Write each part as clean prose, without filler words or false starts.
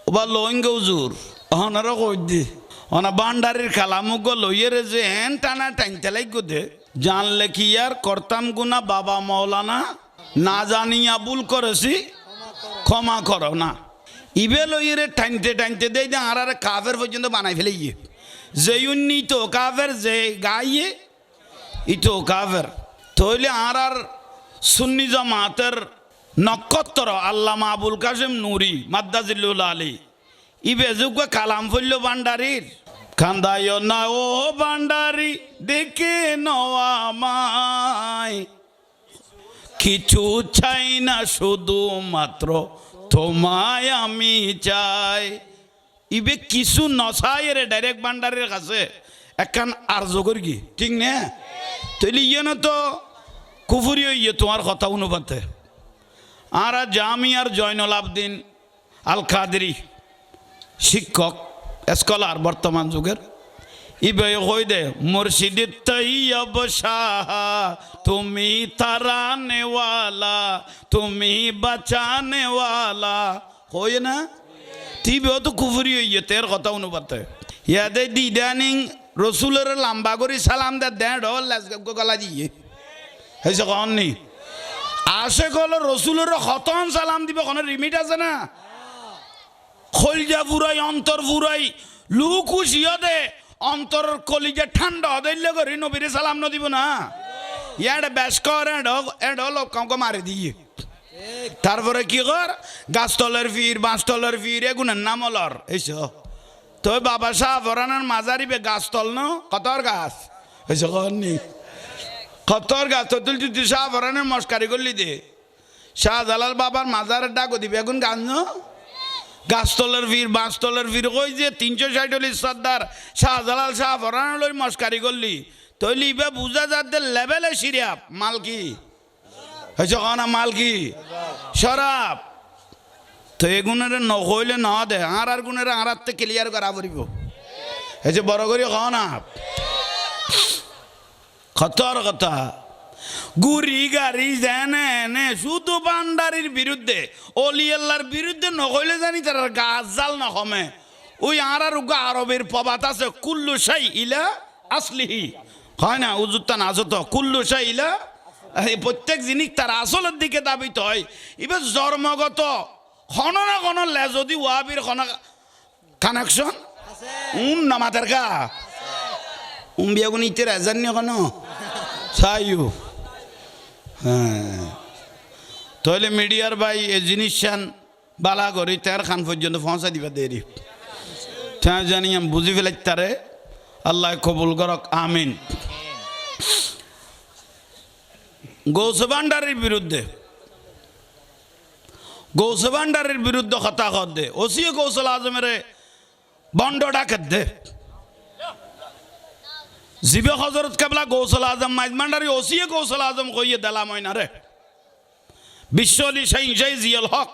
ওবা লইঙ্গে হুজুর অনারা কই দি অনা বান্ডারির কালামুগ লইয়ের যে এন টানা টাইনতে লাগো দে জানলে কি আর করতাম গুনা বাবা মৌলানা না জানিয়া ভুল করেছি ক্ষমা করো না ইবে লইয়ের টাইনতে টাইনতে দেই দে আর কাফের পর্যন্ত বানাই ফেলে গিয়ে যে উন্নীত কাফের যে গাইয়ে ইতো কাফের তইলে আর সুন্নি জামাতের নক্ষত্র আল্লামা আবুল কাসেম নুরি মাদ্দাজিল্লুল আলী ইবে যুগ কালাম ফল্য বান্ডারির কান্দায় না ও বান্ডারি দেখে নওয়া মাই কিছু চাই না শুধু মাত্র তোমায় আমি চাই ইবে কিছু নছাই রে ডাইরেক্ট বান্ডারের কাছে একখান আর্য করি কি ঠিক না তৈলি ইয়ে না তো কুফুরি ইয়ে তোমার কথা অনুপাতে আর জামিয়ার জয়নুল আবদিন আল কাদেরি শিক্ষক স্কলার বর্তমান যুগের ইবে কই দে মুর্শিদ তৈয়ব শাহ তুমি তারানেওয়ালা তুমি বাঁচানেওয়ালা কই না তিবে তো কুফুরি ইয়ে তের কথা অনুপাতে ইয়াদে দিদানিং রসুলের লম্বা করে সালাম দে দেড় গলা দিয়ে হয়েছে কন নি আসে গেল রসুলের খতন সালাম দিবে কোনো রিমিট আছে না খলজা ফুরাই অন্তর ফুরাই লুকুশ ইয়দে অন্তর কলিজা ঠান্ডা হদাইলে করি নবীরে সালাম ন দিব না ইয়াডে ব্যাস কর এড লোক কাউকে মারি দিয়ে তারপরে কি কর গাছতলের ফির বাঁশতলের ফির এগুনের নাম অলর এইস তো বাবা শাহ ফরানার মাজারিবে গাছতল ন কতর গাছ হয়েছে কননি কতর গাছ তো তুই তুই শাহ ফরানের মস্কারি করলি দে শাহজালাল বাবার মাজারের ডাকো দিবে এখন গাছ ন গাছতলের ফির বাঁশতলের ফির কই যে 360 সর্দার শাহজালাল শাহ ফরানের মস্কারি করলি তৈলি ইবে বুঝা যাতে লেভেলে সিরিয়াপ মাল কি হয়েছে কনা মাল কি শরাব তো এগুনের নকইলে ন দে আর গুণের আর ক্লিয়ার করা পড়ব এই যে বড় করি না খতর কথা গুড়ি গাড়ি জেনে এনে শুধু বান্ডারির বিরুদ্ধে অলি আল্লাহর বিরুদ্ধে নকইলে জানি তার গাছ জাল না কমে ওই আর আরবের প্রবাদ আছে কুল্লু শাই ইলা আসলিহি হয় না উজুত্তা নাজত কুল্লু শাই ইলা প্রত্যেক জিনিস তার আসলের দিকে দাবিত হয় এবার জন্মগত খন না কোন লে যদি ওয়াবির খন কানেকশন নামাতের গা বিয়াগুন ইতে রাজান কেন চাইও হ্যাঁ তাহলে মিডিয়ার ভাই এই জিনিস বালা করি তার খান পর্যন্ত পৌঁছা দিবা দেরি তা জানি আমি বুঝি ফেলাই তারে আল্লাহ কবুল করক আমিন গৌস ভান্ডারের বিরুদ্ধে গৌস ভান্ডারের বিরুদ্ধে কথা কর দে ওসিয়ে গৌসল আজমের বন্ড ডাকের দে জিবে হজরত কেবলা গৌসল আজম মাইজ ভান্ডারি ওসিয়ে গৌসল আজম কইয়ে দেলা ময়না রে বিশ্বলি শাহ জিয়াল হক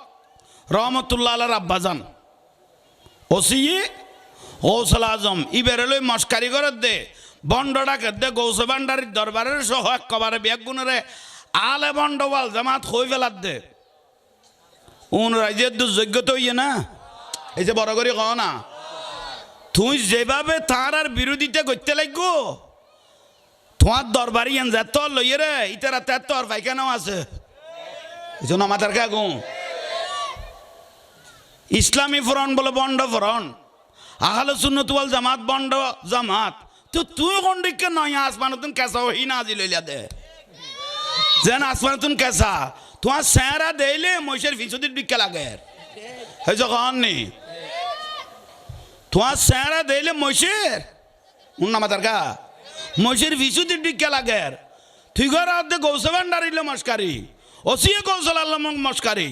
রহমতুল্লাহ আলার আব্বাজান ওসিয়ে গৌসল আজম ইবেরেলই মস্কারি করে দে বন্ড ডাকের দে গৌস ভান্ডারির দরবারের সহ একবারে বেগুনরে আলে বন্ডওয়াল জামাত হই ফেলার দে উন রাজ্যের দুর্যোগ্যতা হইয়ে না এই যে বড় করে কও না তুই যেভাবে তার আর বিরোধিতা করতে লাগবো তোমার দরবারি এন যা তোর লইয়ে রে ইতারা তার তোর পাইখানাও আছে এই জন্য আমাদের কে গো ইসলামী ফ্রন্ট বলে বন্ড ফ্রন্ট আহলে সুন্নাত ওয়াল জামাত বন্ড জামাত তো তুই কোন দিকে নয় আসমানতুন কেসা হই না আজি লইলা দে যেন আসমানতুন কেসা তোমার স্যারা দেইলে মহিষের ফিসুদির বিক্কা লাগে এই যখন নি তোমার স্যারা দেইলে মহিষের নামাতার গা মহিষের ফিসুদির বিক্কা লাগে তুই ঘর আদে গৌস ভান্ডারিলে মস্কারি ওসিয়ে গৌসল আল্লাহ মস্কারি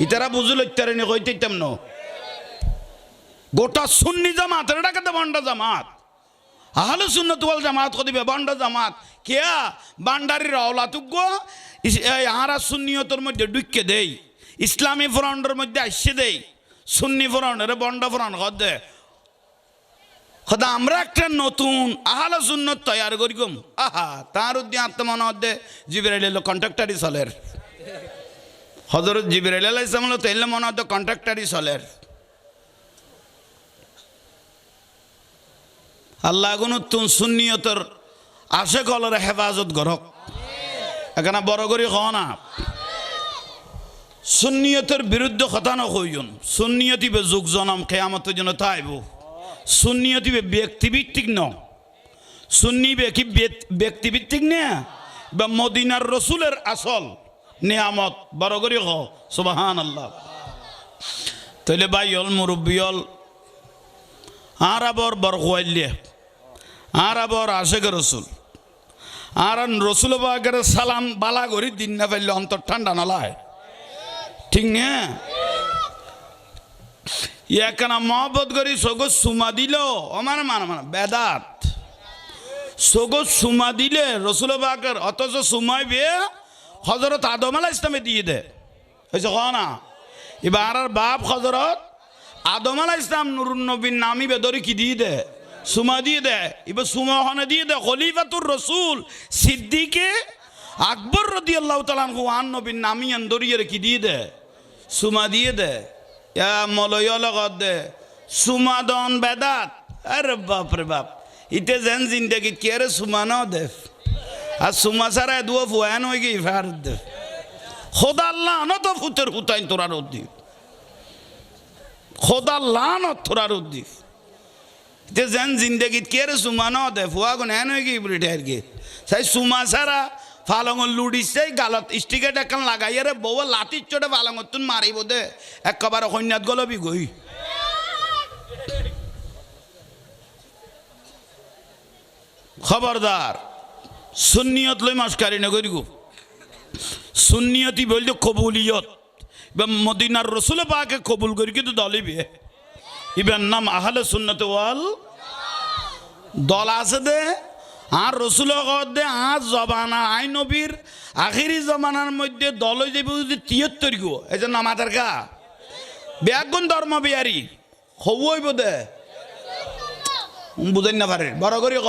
ইতারা বুঝল ইত্যারে নি কইতেইতাম ন গোটা সুন্নি জামাত এটাকে তো বন্ড জামাত আহলে সুন্নাত ওয়াল জামাত কদিবে বন্ড জামাত কেয়া বান্ডারির আওলাতুগ আহারা সুন্নিয়তের মধ্যে ঢুকে দেই ইসলামী ফ্রন্টের মধ্যে আসছে দেই সুন্নি ফ্রন্ট বন্ড ফ্রন্ট দে খোদা আমরা একটা নতুন আহলে সুন্নাত তৈরি করি গম আহা তার উদ্দিন আত্মমন দে জিবরাইল কন্ট্রাক্টারি চলের হযরত জিবরাইল আলাইহিস সালাম তো এলে মনে হতো কন্ট্রাক্টারি চলের আল্লাহ গুণ তুন সুন্নিয়তর আশে কলর হেফাজত করক এখানে বড় করি কও না সুন্নিয়তের বিরুদ্ধে কথা নকইন সুন্নিয়তি বে যুগ জনম কিয়ামতের জন্য তাইব সুন্নিয়তি বে ব্যক্তিভিত্তিক ন সুন্নি বে কি ব্যক্তিভিত্তিক না বা মদিনার রসুলের আসল নিয়ামত বড় করি কও সুবহানাল্লাহ তাইলে ভাইল মুরব্বিয়ল আর আবার বড় হইলে আর আবার আশেক রসুল আর রসুল বাগের সালাম বালা করি দিন না পাইলে অন্তর ঠান্ডা নালায় ঠিক না একখানা মহব্বত করি সগজ সুমা দিল আমার মানে বেদাত সগজ সুমা দিলে রসুল বাগের অথচ সুমাই বে হজরত আদম আলাইহিস ইসলামে দিয়ে দে হয়েছে ক না এবার আর বাপ হজরত আদম আলাইহিস ইসলাম নুরুন নবীর নামি বেদরি কি দিয়ে দে সুমা দিয়ে দে এবার সুমা হনে দিয়ে দে খলিফাতুর রসুল সিদ্দিকে আকবর রাদিয়াল্লাহু তাআলা আনহু আন নবীর নামি দরিয়ে কি দিয়ে দে সুমা দিয়ে দে মলয় লগত দে সুমা দন বেদাত আরে বাপ রে বাপ ইতে যেন জিন্দগি কে রে সুমা নাও দে আর সুমা সারা দুয়া ফুয়ান হয়ে গিয়ে ফের দে খোদা আল্লাহ ন তো ফুতের হুতাইন তোরা রদ্দি খোদা আল্লাহ ন তোরা রদ্দি ইতে যেন জিন্দগি কে রে সুমা নাও দে ফুয়া গুন হ্যান হয়ে গিয়ে বলে ঠের গিয়ে সাই সুমা সারা ফালঙর লুডিছে গালত স্টিকেট এখন লাগাইয়া রে বউ লাঠির চোটে ফালঙর তুন মারিব দে একবারে কন্যাত গলবি গই খবরদার সুন্নিয়ত লই মাসকারি নগরি গো সুন্নিয়তি বলতে কবুলিয়ত বা মদিনার রসুল পাকে কবুল করি কিন্তু দলিবে ইবেন নাম আহলে সুন্নাত ওয়াল দল আছে দে আর রসুল দে আর জবানা আই নবীর আখিরি জমানার মধ্যে দল হয়ে যাবে যদি ৭৩ গো এই জন্য আমাদের গা ব্যাগুন ধর্ম বিয়ারি হইব দে বুঝেন না পারে বড় করি ক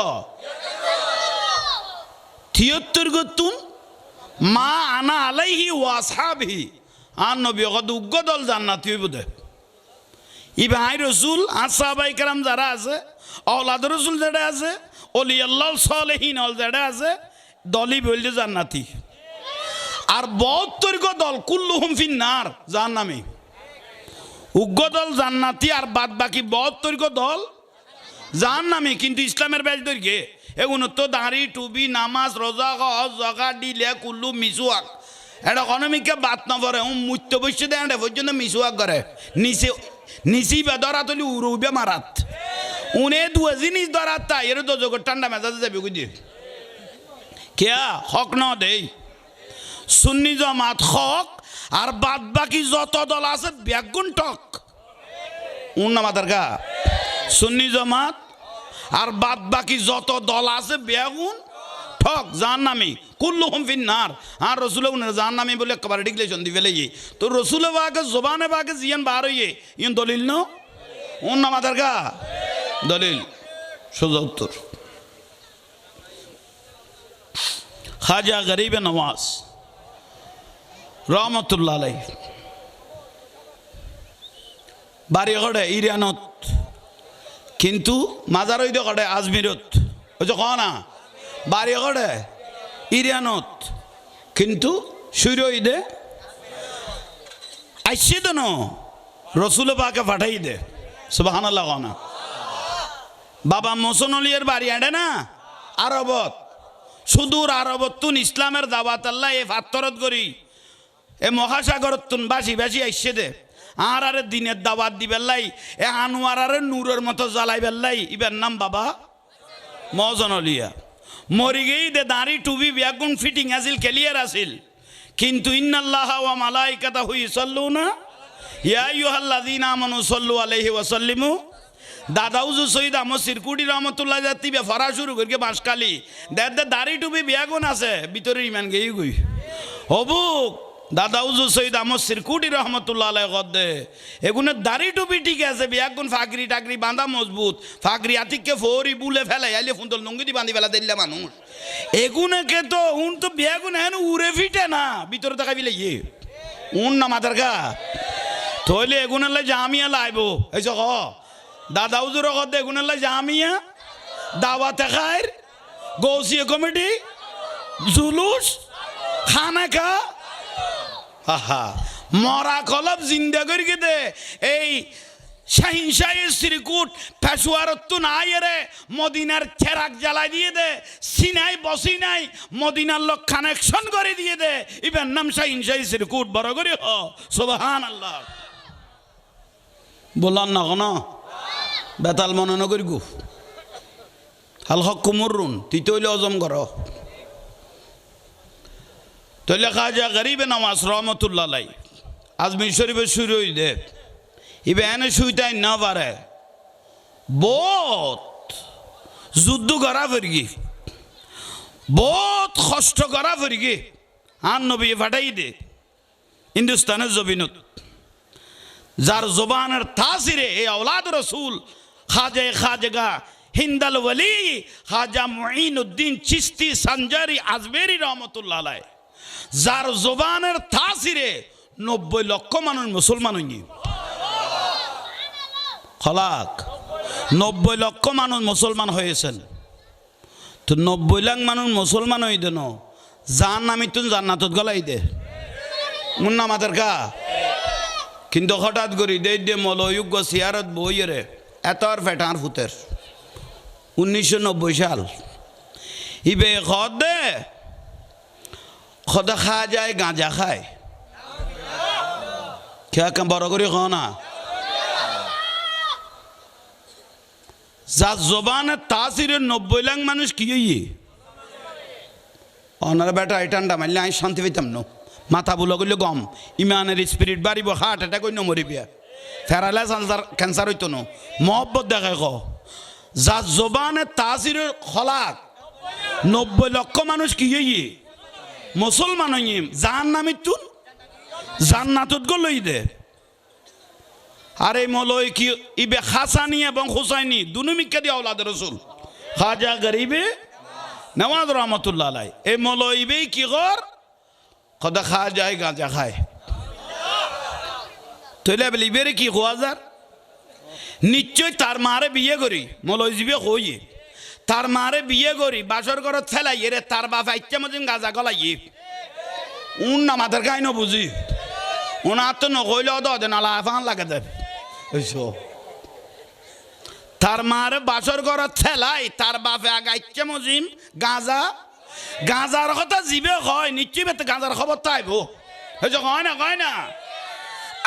৭৩ গতুন মা আনা আলাইহি ওয়াসহাবিহি আর নবী কত উগ্র দল জান্নাতি হইব দে ই ভাই রসুল আর সাহাবায়ে কেরাম যারা আছে আওলাদ রসুল যারা আছে অলি আল্লাহ সালেহীন অল যারা আছে দলই বললে জান্নাতি আর ৭২ গো দল কুল্লুহুম ফিন্নার জাহান্নামী উগ্র দল জান্নাতি আর বাদ বাকি ৭২ গো দল জাহান্নামী কিন্তু ইসলামের ব্যাচ দৈর্ঘ্যে এগুলো তো দাঁড়ি টুবি নামাজ রোজা হজ জগা ডিলে কুল্লু মিসুয়াক এটা অনমিকা বাত না পড়ে মুত্য বসে দেয় এটা পর্যন্ত মিসুয়াক করে নিচে নিচি বেদরা তুলি উড়বে মারাত উনে দুয়া জিনিস ধরাত তাই এর তো জগৎ ঠান্ডা মেজাজে যাবে বুঝি কেয়া হক ন দেই সুন্নি জামাত হক আর বাদ বাকি যত দল আছে বেগুন টক উন্না মাতার গা সুন্নি জামাত আর বাদ বাকি যত দল আছে বেগুন ঠক জাহান্নামী কুল্লুহুম ফিন্নার আর রসুল জাহান্নামী বলে একবার ডিক্লেরেশন দি ফেলে তো রসুল বাকে জবানে বাকে জিয়ান বার হইয়ে ইন দলিল ন উন্না মাতার গা দলিল সোজা উত্তর খাজা গরিবে নওয়াজ রহমতুল্লাহ আলাইহি বাড়ি ঘরে ইরানত কিন্তু মাজার হইতে ঘটে আজমিরত ওই যে না বাড়ি ঘরে ইরানত কিন্তু সূর্য হইতে আসছে তো ন রসুল পাকে পাঠাই দে সুবহানাল্লাহ না বাবা মোসন আলিয়ার বাড়ি আড়ে না আরবত সুদূর আরবত তুন ইসলামের দাওয়াত আল্লাহ এ ফাত্তরত করি এ মহাসাগরত তুন বাসি বাসি আসছে দে আর আরে দিনের দাওয়াত দিবেল্লাই এ আনোয়ার আরে নূরের মতো জ্বালাই বেল্লাই ইবের নাম বাবা মজন আলিয়া মরি গেই দে দাঁড়ি টুবি বেগুন ফিটিং আসিল ক্লিয়ার আসিল কিন্তু ইন্নাল্লাহা ওয়া মালাইকাতাহু ইউসাল্লুনা ইয়া আইয়ুহাল্লাযীনা আমানু সাল্লু আলাইহি ওয়া সাল্লিমু দাদাউজু সৈয়দ আমার সিরকুটি রহমতুল্লাহ জাতি বে ফরা শুরু করি বাঁশকালি দেখ দে দাড়ি টুপি বেগুন আছে ভিতরে ইমান গেই গই হবুক দাদাউজু সৈয়দ আমার সিরকুটি রহমতুল্লাহ আলাই গদে এগুনে দাড়ি টুপি ঠিক আছে বেগুন ফাকরি টাকরি বাঁধা মজবুত ফাকরি আতিককে ফোরি বুলে ফেলে আইলে ফুন্দল লঙ্গিটি বাঁধি ফেলা দিল্লা মানুষ এগুনেকে তো উন তো বেগুন হেন উড়ে ফিটে না ভিতরে দেখা বিলে ইয়ে উন না মাথার গা তাহলে এগুনের লাই জামিয়া লাইব এই হ দাদা উজুর গদে এগুনের লাই জামিয়া দাওয়াতে খায়ের, গৌসিয়া কমিটি, জুলুস, খানাকা, হা মরা কলব জিন্দা করি দে। এই শাহিনশাহের শ্রীকুট পেশুয়ারত্তু নাই রে, মদিনার চেরাক জ্বালাই দিয়ে দে, সিনাই বসি নাই মদিনার লোক কানেকশন করে দিয়ে দে। ইবের নাম শাহিনশাহী শ্রীকুট বড় করি হ সুবহানাল্লাহ। বললাম না কোন বেতাল মনে নগরি গু হাল হক কুমরুন তুই তৈলে অজম কর তৈলে খাজা গরিবে নওয়াজ রহমতুল্লাহ আলাই আজমির শরীফে শুরু হই দে ইবে এনে শুইতাই না পারে বহুত যুদ্ধ করা ফেরগি, বহুত কষ্ট করা ফেরগি। আন নবী ফাটাই দে হিন্দুস্তানের জমিনত, যার জবানের তাসিরে এই আওলাদ রসুল খাজা খাজগা হিন্দাল ওয়ালি খাজা মুঈনুদ্দিন চিশতি সানজারি আজমেরি রহমতুল্লাহ আলাই, যার জবানের তাসিরে 90 লক্ষ মানুষ মুসলমান হয়নি। খলাক 90 লক্ষ মানুষ মুসলমান হয়েছেন। তো 90 লাখ মানুষ মুসলমান হয়ে দেন যার নামি তুন জান্নাতত গলাই দে মুন্না মাতার কা। কিন্তু হঠাৎ করি দে দে মলয়োগ্য সিয়ারত বইয়েরে এত আর ফেটার ফুতের 1990 সাল ইবে খদ দে খদা খাওয়া যায় গাঁজা খায় খেয়া বড় করে খ না। যার জবানের তাসিরে 90 লাখ মানুষ কি অনার বেটা ঠান্ডা মারলে আমি শান্তি পেতাম না। মাথা বুলো করলে গম ইমানের স্পিরিট বাড়িব, হার্ট অ্যাটাক কই মরিবিয়া, প্যারালাইজ ক্যান্সার হইতো না। মহব্বত দেখে ক যার জবানের তাসিরে খলাক 90 লক্ষ মানুষ কি মুসলমান হই যার নামে তুন জান্নাতত গলই দে। আর এই মলয় কি ইবে হাসানি এবং হুসাইনি দুনু মিক্কা দিয়ে আওলাদ রসুল খাজা গরিবে নওয়াজ রহমতুল্লাহ আলাই এই মলয় ইবে কি কর খোদা খাওয়া যায় গাঁজা খায় তৈলে বলে ইবেরে কি খোয়াজার নিশ্চয় তার মারে বিয়ে করি মলয় জিবে কই তার মারে বিয়ে করি বাসর ঘরত ফেলাই রে তার বাপ আইচ্ছা মজিম গাঁজা গলাই উন না মাথার খাই না বুঝি ওনার তো নকইলে দে নালা ফান লাগে দেবে তার মার বাসর ঘরত ঠেলাই তার বাপে আগাইছে মজিম গাঁজা গাঁজার কথা জিবে হয় নিশ্চয় বেতে গাঁজার খবর তাইব কয় না কয় না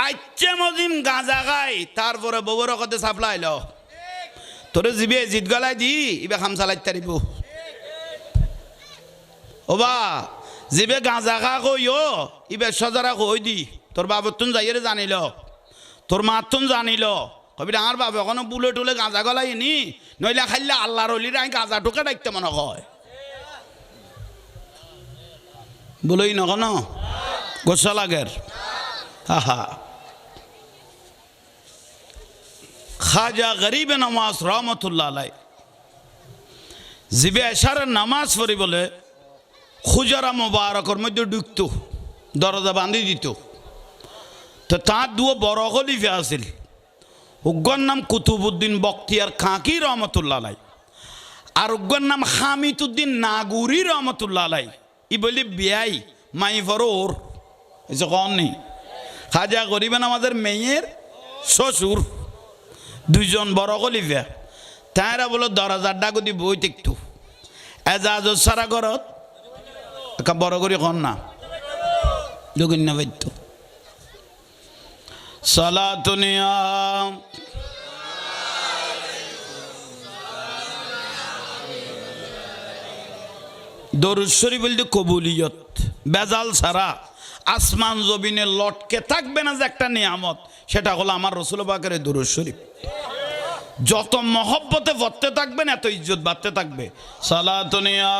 আইচ্ছে মজিম গাঁজা খাই তারপরে বউর কথা সাপ্লাইল তোরে জিবে জিত গলাই দি ইবে খাম চালাই তারিব ওবা জিবে গাঁজা খা কই ইবে সজারা কই দি তোর বাবুর তুন যাইরে জানিল তোর মার তুন জানিল কবি ডাঙার বাবু এখনো বুলে টুলে গাঁজা গলাই নি নইলে খাইলে আল্লাহর হলির আমি গাঁজা টোকে ডাকতে মনে হয় বলেই না কেন গোসা লাগের আহা খাজা গরিবে নওয়াজ রহমতুল্লাহ আলাই জিবে এশারের নামাজ পড়ি বলে খুজারা মোবারকর মধ্যে ঢুকত দরজা বান্ধি দিত তো তার দুও বড় খলিফা আছিল উগ্গর নাম কুতুবুদ্দিন বখতিয়ার খাঁকি রহমতুল্লাহ আলাই আর উগ্গর নাম হামিদুদ্দিন নাগুরি রহমতুল্লাহ আলাই ই বলি বিয়াই মাই ফরোর এসে কম নেই খাজা গরিবেন আমাদের মেয়ের শ্বশুর দুইজন বড় খলিফা তাইরা বলো দরজার ডাকুদি বই দেখতো এজাজ সারা ঘরত একটা বড় করি কন না দুগুণ না বাইতো সালাতুনিয়া দরুদ শরীফ বলতে কবুলিয়ত বেজাল ছাড়া আসমান জমিনে লটকে থাকবে না যে একটা নিয়ামত সেটা হলো আমার রসুল পাকের দরুদ শরীফ যত মহব্বতে পড়তে থাকবেন এত ইজ্জত বাড়তে থাকবে সালাতুনিয়া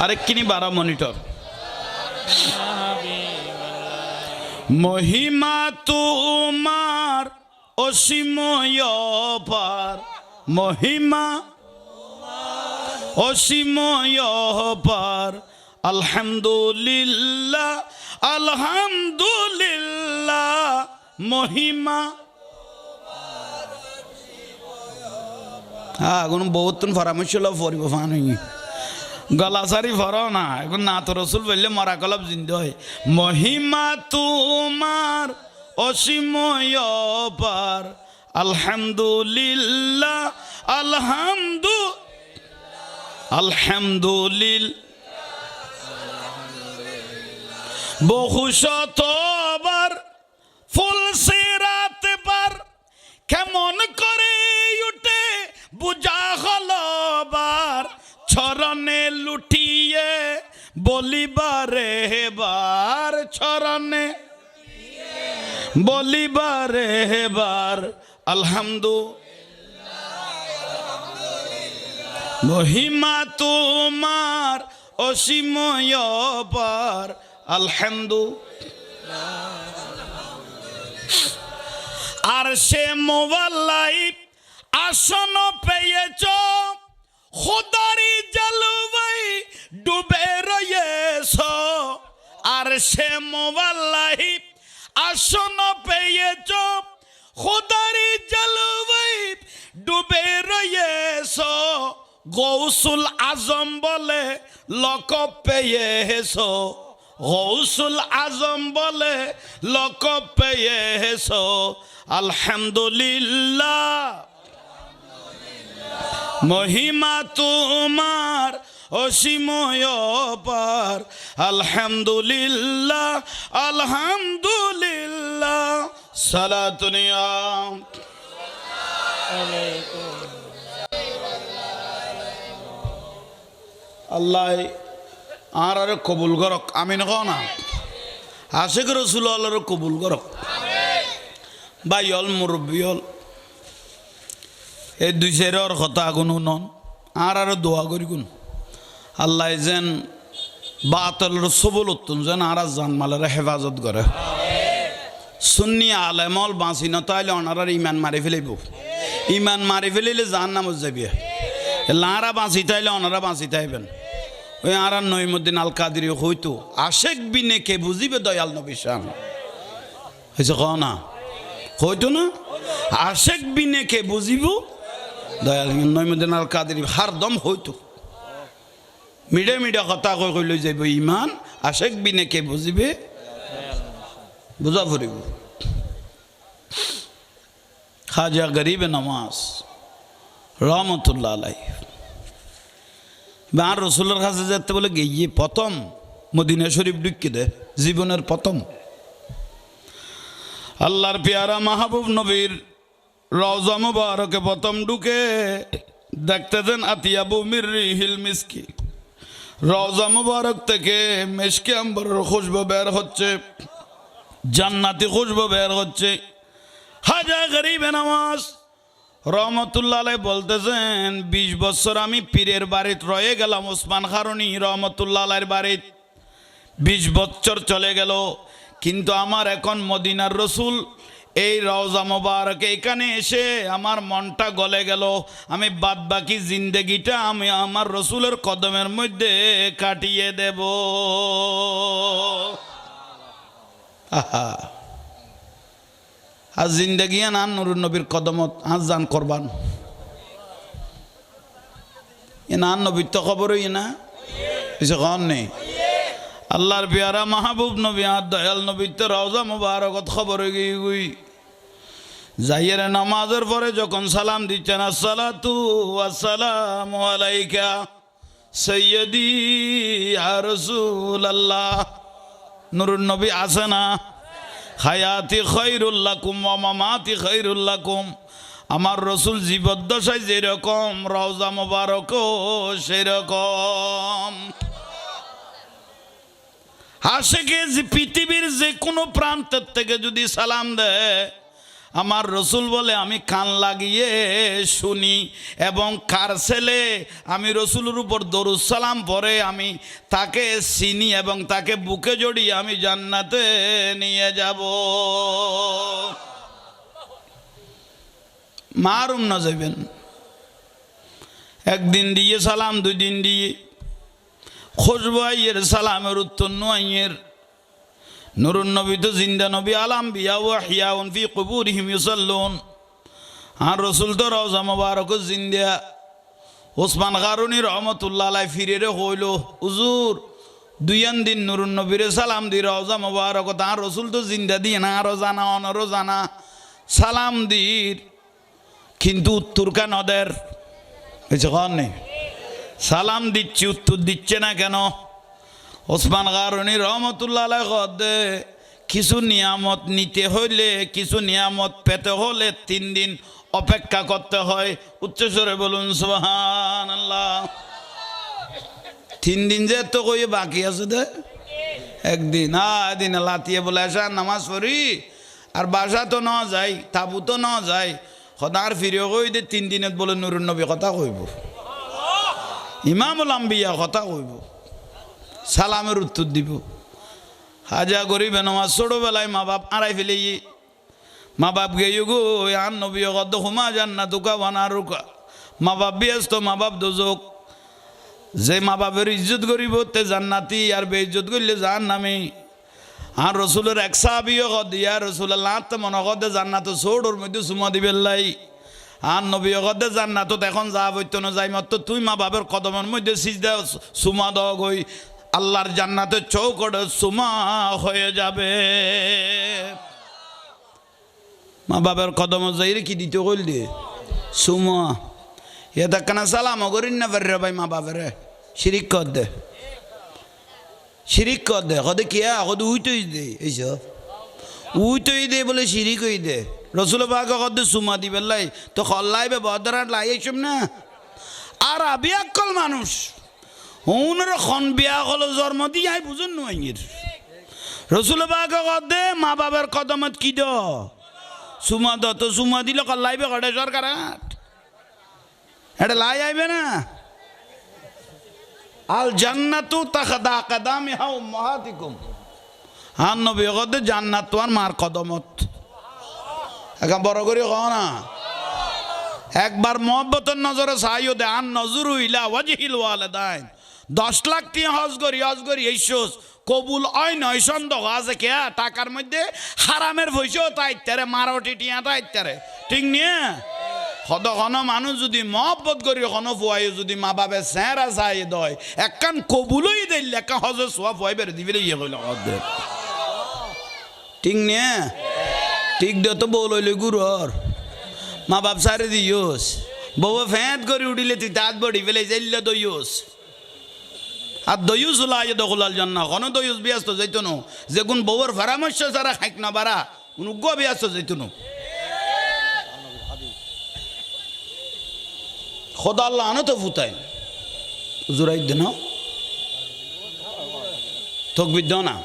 আরেকখিনি 12 মনিটর মহিমা তোমার অসীময় পার মহিমা অসীময় পার আলহামদুলিল্লাহ আলহামদুলিল্লাহ মহিমা হ্যাঁ এখন বহুত পরামর্শ লো পরিব ফান গলা সারি ফর না এখন না তো রসুল বললে মরা কলব জিন্দে হয় মহিমা তোমার অসীময় পার আলহামদুলিল্লাহ আলহামদুলিল্লাহ বহু শতবার ফুল সিরাত পার কেমন করে উঠে বুঝা হলো বার চরণে লুটিয়ে বলিবারে বার চরণে বলিবারে বার আলহামদুলিল্লাহ মহিমা তোমার অসীময় পার আলহামদুলিল্লাহ আর সে মোবাল্লাই আসন পেয়েছ খোদারি জলবাই ডুবে রয়েছ আর সে মোবাল্লাই আসন পেয়েছ খোদারি জলবাই ডুবে রয়েছ গৌসুল আজম বলে লকব পেয়েছ গৌসুল আজম বলে লকব পেয়েছ আলহামদুলিল্লাহ মহিমা তোমার অসীময় পার আলহামদুলিল্লাহ আলহামদুলিল্লাহ সালাতুনিয়া আল্লাহ আর কবুল করক আমিন কও না আশিক রসুল আল্লাহর কবুল করক ভাই হল মুরব্বী হল এই দুই চারের কথা কোনো নন আর দোয়া করি কোন আল্লাহ যেন বাতলের সবল উত্তম যেন আর জানমালের হেফাজত করে সুন্নি আলেমল বাঁচি নতাইলে ওনার ইমান মারি ফেলিব ইমান মারি ফেলিলে জান নামত যাবি লাঁরা বাঁচি তাইলে ওনারা বাঁচি তাইবেন ওই আর নইমুদ্দিন আল কাদির হইতো আশেক বিনে কে বুঝিবে দয়াল নবী শান হয়েছে কও না হইতো না আশেক বিনে কে বুঝিব দয়াল নইমুদ্দিন আল কাদির হারদম হইতো মিডে মিডে কথা কই কই লৈ যাইব ইমান আশেক বিনে কে বুঝিবে বুঝা ফুরিব খাজা গরিব নওয়াজ রহমতুল্লাহ আলাইহি আর রসুলের কাছে যেতে বলে গিয়ে প্রথম মদিনা শরীফ ঢুকে দে জীবনের প্রথম আল্লাহর পেয়ারা মাহবুব নবীর রওজা মুবারকে প্রথম ঢুকে দেখতেছেন আতিয়াবু মিররিহিল মিসকি রওজা মুবারক থেকে মিশকে আম্বরের খুশবু বের হচ্ছে জান্নাতি খুশবু বের হচ্ছে খাজা গরিব নওয়াজ রহমতুল্লাহ আলাই বলতেছেন 20 বছর আমি পীরের বাড়িতে রয়ে গেলাম ওসমান খারুনি রহমতুল্লাহ আলাইয়ের বাড়িতে 20 বছর চলে গেল কিন্তু আমার এখন মদিনার রসুল এই রওজা মোবারক এখানে এসে আমার মনটা গলে গেল আমি বাদ বাকি জিন্দেগিটা আমি আমার রসুলের কদমের মধ্যে কাটিয়ে দেব আহা আর জিন্দগি না নুরুন নবীর কদমত আজ জান করবান এ না নবীর তো খবরই না কিছু কন নেই আল্লাহর পেয়ারা মাহবুব নবী আর দয়াল নবীর তো রওজা মুবারকত খবর হয়ে গই যাইয়ের নামাজের পরে যখন সালাম দিচ্ছেন আসসালাতু ওয়াসসালামু আলাইকা সাইয়্যিদি ইয়া রাসূলুল্লাহ নুরুন নবী আছে না হায়াতি খায়রুল লাকুম ওয়া মামাতি খায়রুল লাকুম আমার রসুল জীবদ্দশায় যেরকম রওজা মুবারকও সেরকম আশেকে যে পৃথিবীর যে কোনো প্রান্তের থেকে যদি সালাম দেয় আমার রসুল বলে আমি কান লাগিয়ে শুনি এবং কার ছেলে আমি রসুলের উপর দরুদ সালাম পরে আমি তাকে চিনি এবং তাকে বুকে জড়িয়ে আমি জান্নাতে নিয়ে যাব মারুম না যাবেন একদিন দিয়ে সালাম 2 দিন দিয়ে খুশবু আইয়ের সালামের উত্তর নুয়াইয়ের নুরুন নবী তো জিন্দা নবী আলাম বিয়া ওয়া হিয়াউন ফি কুবুরিহিম ইউসাল্লুন আর রসুল তো রওজা মোবারক জিন্দিয়া ওসমান কারুনি রহমতুল্লাহ আলাই ফিরে হইল হুজুর দুইয়ান দিন নুরুন নবীরে সালাম দি রওজা মোবারক তার রসুল তো জিন্দা দিয়ে না আরো জানা অনরও জানা সালাম দির কিন্তু উত্তর কেন ওদের নেই সালাম দিচ্ছি উত্তর দিচ্ছে না কেন ওসমান কারুনি রহমতুল্লাহ আলাই কদে কিছু নিয়ামত নিতে হইলে কিছু নিয়ামত পেতে হলে 3 দিন অপেক্ষা করতে হয় উচ্চস্বরে বলুন সুবহানাল্লাহ 3 দিন যে তো কই বাকি আছে দে একদিন দিন লাতিয়ে বলে আসা নামাজ পড়ি আর বাসা তো না যাই তাবু তো না যাই খদার ফিরে কই দে 3 দিনত বলে নুরুন নবী কথা কইব ইমামুল আম্বিয়া কথা কইব সালামের উত্তর দিব হাজা গরিব নামাজ ছোটবেলায় মা বাপ আড়াই ফেলে মা বাপ গেয়ে গো আন নবী কদ হুমা জান্না তুকা বানা রুকা মা বাপ ব্যস্ত মা বাপ দোজক যে মা বাপের ইজ্জত করিব তে জান্নাতি আর বেইজ্জত করলে জাহান্নামী আর রসুলের এক সাহাবিও কদ ইয়া রসুল্লাহ তো মনে কদে জান্নাত ছোটর মধ্যে সুমা দিবে লাই আর নবী কদে জান্নাত এখন যা বইতো না যাই মাত্র তুই মা বাপের কদমের মধ্যে সিজদা সুমা দাও গই আল্লাহর জান্নাতে চৌকড়ে সুমা হয়ে যাবে মা বাবার কদম যাইরে কি দিতে কইল দিয়ে সুমা এটা কেন সালাম করিন না পারে ভাই মা বাবারে শিরিক কর দে কদে কে কদে উইতই দে এইসব উইতই দে বলে শিরিক হই দে রসুল বাগে কদে সুমা দিবে লাই তো খল্লাইবে বদরাট লাই এইসব না আর আবি আকল মানুষ ওনার খন বিয়া হলো জন্ম দিয়ে আই বুঝুন নয় রসুল বাগে কদে মা বাবার কদমত কি দ সুমা দ তো সুমা দিলে কল্লাইবে কটে সরকার এটা লাই আইবে না আল জান্নাতু তাখদা কাদামিহা উম্মাহাতিকুম আন নবী কদে জান্নাত তোমার মার কদমত এখন বড় করে কও না একবার মোহব্বতের নজরে চাইও দে আন নজরু ইলা ওয়াজহিল ওয়ালিদাইন 10 লাখ টি হজ করি এইসোস কবুল হয় নয় সন্দেহ আছে কে টাকার মধ্যে হারামের পয়সাও তাইতারে মারোটি টিয়া তাইতারে ঠিক নিয়ে সদখন মানুষ যদি মহব্বত করি কোনো ফুয়াই যদি মা বাপে চেহারা চাই দয় একখান কবুলই দিল একা হজে সোয়া ফুয়াই বেড়ে দিবি ইয়ে কইল ঠিক নিয়ে ঠিক দে তো বউ লইলে গুরুর মা বাপ সারে দিওস বউ ফেঁত করে উঠিলে তুই তাঁত বড়ি ফেলে যাইলে দইস আর দইস ওলাই দখলাল জন্য কোনো দইস ব্যস্ত যাইতো নো যে কোন বউর পরামর্শ ছাড়া খাইক না বারা উনুগ্য ব্যস্ত যাইতো নো খোদা আল্লাহ আনো তো ফুতাই জোরাই দেন তকবির দাও না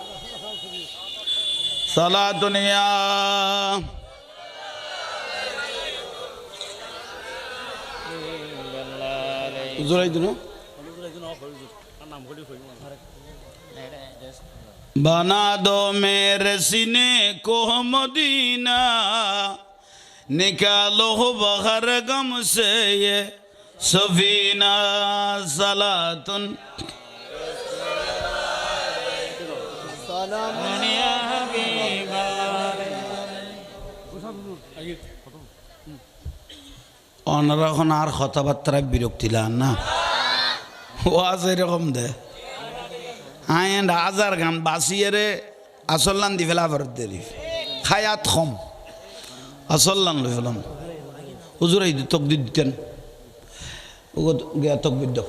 সালাতুনিয়া জোরাই দেন बना दो मेरे सीने को मदीना निकालो बहर गम से ये सफीना सलातुन অন্যরকম আর কথাবার্তায় বিরক্তি লান না ওয়াজ এরকম দে আইন হাজার গান বাসিয়ে আসল্লান দি ফেলা ফেরত দেরি খায়াত কম আসল্লান লই ফেলাম হুজুর এই তকদির দিতেন ও গিয়া তকবির দাও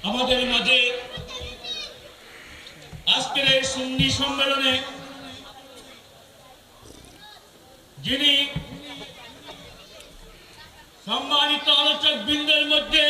আমাদের মাঝে আজকের এই সুন্নি সম্মেলনে যিনি সম্মানিত আলোচক বৃন্দের মধ্যে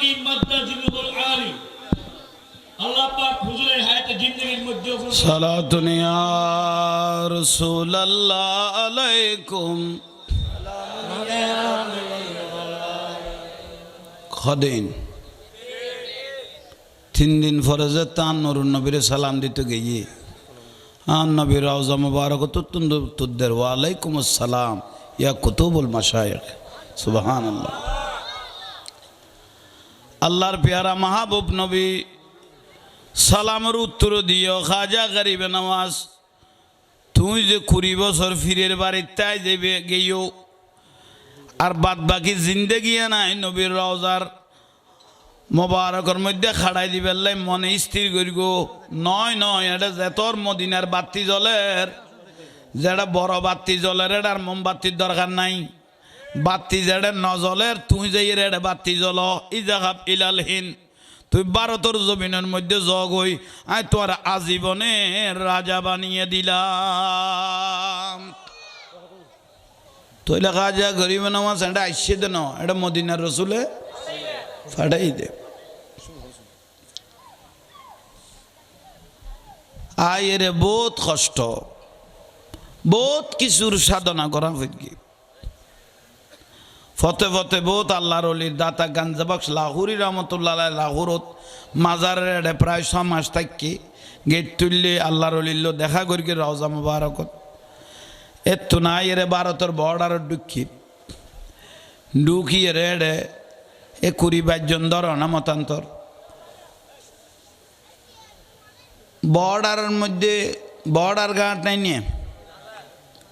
জিন্দেগি মাদ্দা জিন্নুল আলী আল্লাহ পাক হুজুরের হায়াতে জিন্দেগির মধ্যে সালাতুন ইয়া রাসূলুল্লাহ আলাইকুম খদিন 3 দিন ফরজে তান নুরুন নবীর সালাম দিতে গিয়ে আন নবী রওজা মুবারক তুদ্দের ওয়া আলাইকুম আসসালাম ইয়া কুতুবুল মাশায়েখ সুবহানাল্লাহ। আল্লাহর পেয়ারা মাহবুব নবী সালামের উত্তর দিও খাজা গরিবে নওয়াজ তুই যে 20 বছর ফিরের বাড়ির তাই দেবে গেও আর বাদ বাকি জিন্দেগি নাই নবীর রওজার মোবারকের মধ্যে খাড়াই দিবেলাই মনে স্থির করিব নয় নয় এটা যে তোর মদিনার বাতি জলের যেটা বড় বাতি জলের এটার মোমবাতির দরকার নাই বাতি যেটা নজলের তুই যে এটা বাতি জল ইজাহাব ইলালহীন তুই ভারতের জমিনের মধ্যে জগ হই আই তোর আজীবনে রাজা বানিয়ে দিলাম তৈলে খাজা গরিব নামাজ এটা আইসে দে ন এটা মদিনার রসুলে ফাটাই দে আয় রে বহুত কষ্ট বহুত কিছুর সাধনা করা হইকি ফতে ফতে বহুত আল্লাহর অলির দাতা গাঞ্জাবক্স লাহুরি রহমতুল্লাহ লাহুরত মাজারের এডে প্রায় 6 মাস থাকি গেট তুললে আল্লাহর অলিল্লো দেখা করি রওজা মুবারকত এতো নাই রে ভারতের বর্ডারের ঢুকিয়ে রে এডে 20-22 জন ধর না মতান্তর বর্ডারের মধ্যে বর্ডার ঘাট নাই নিয়ে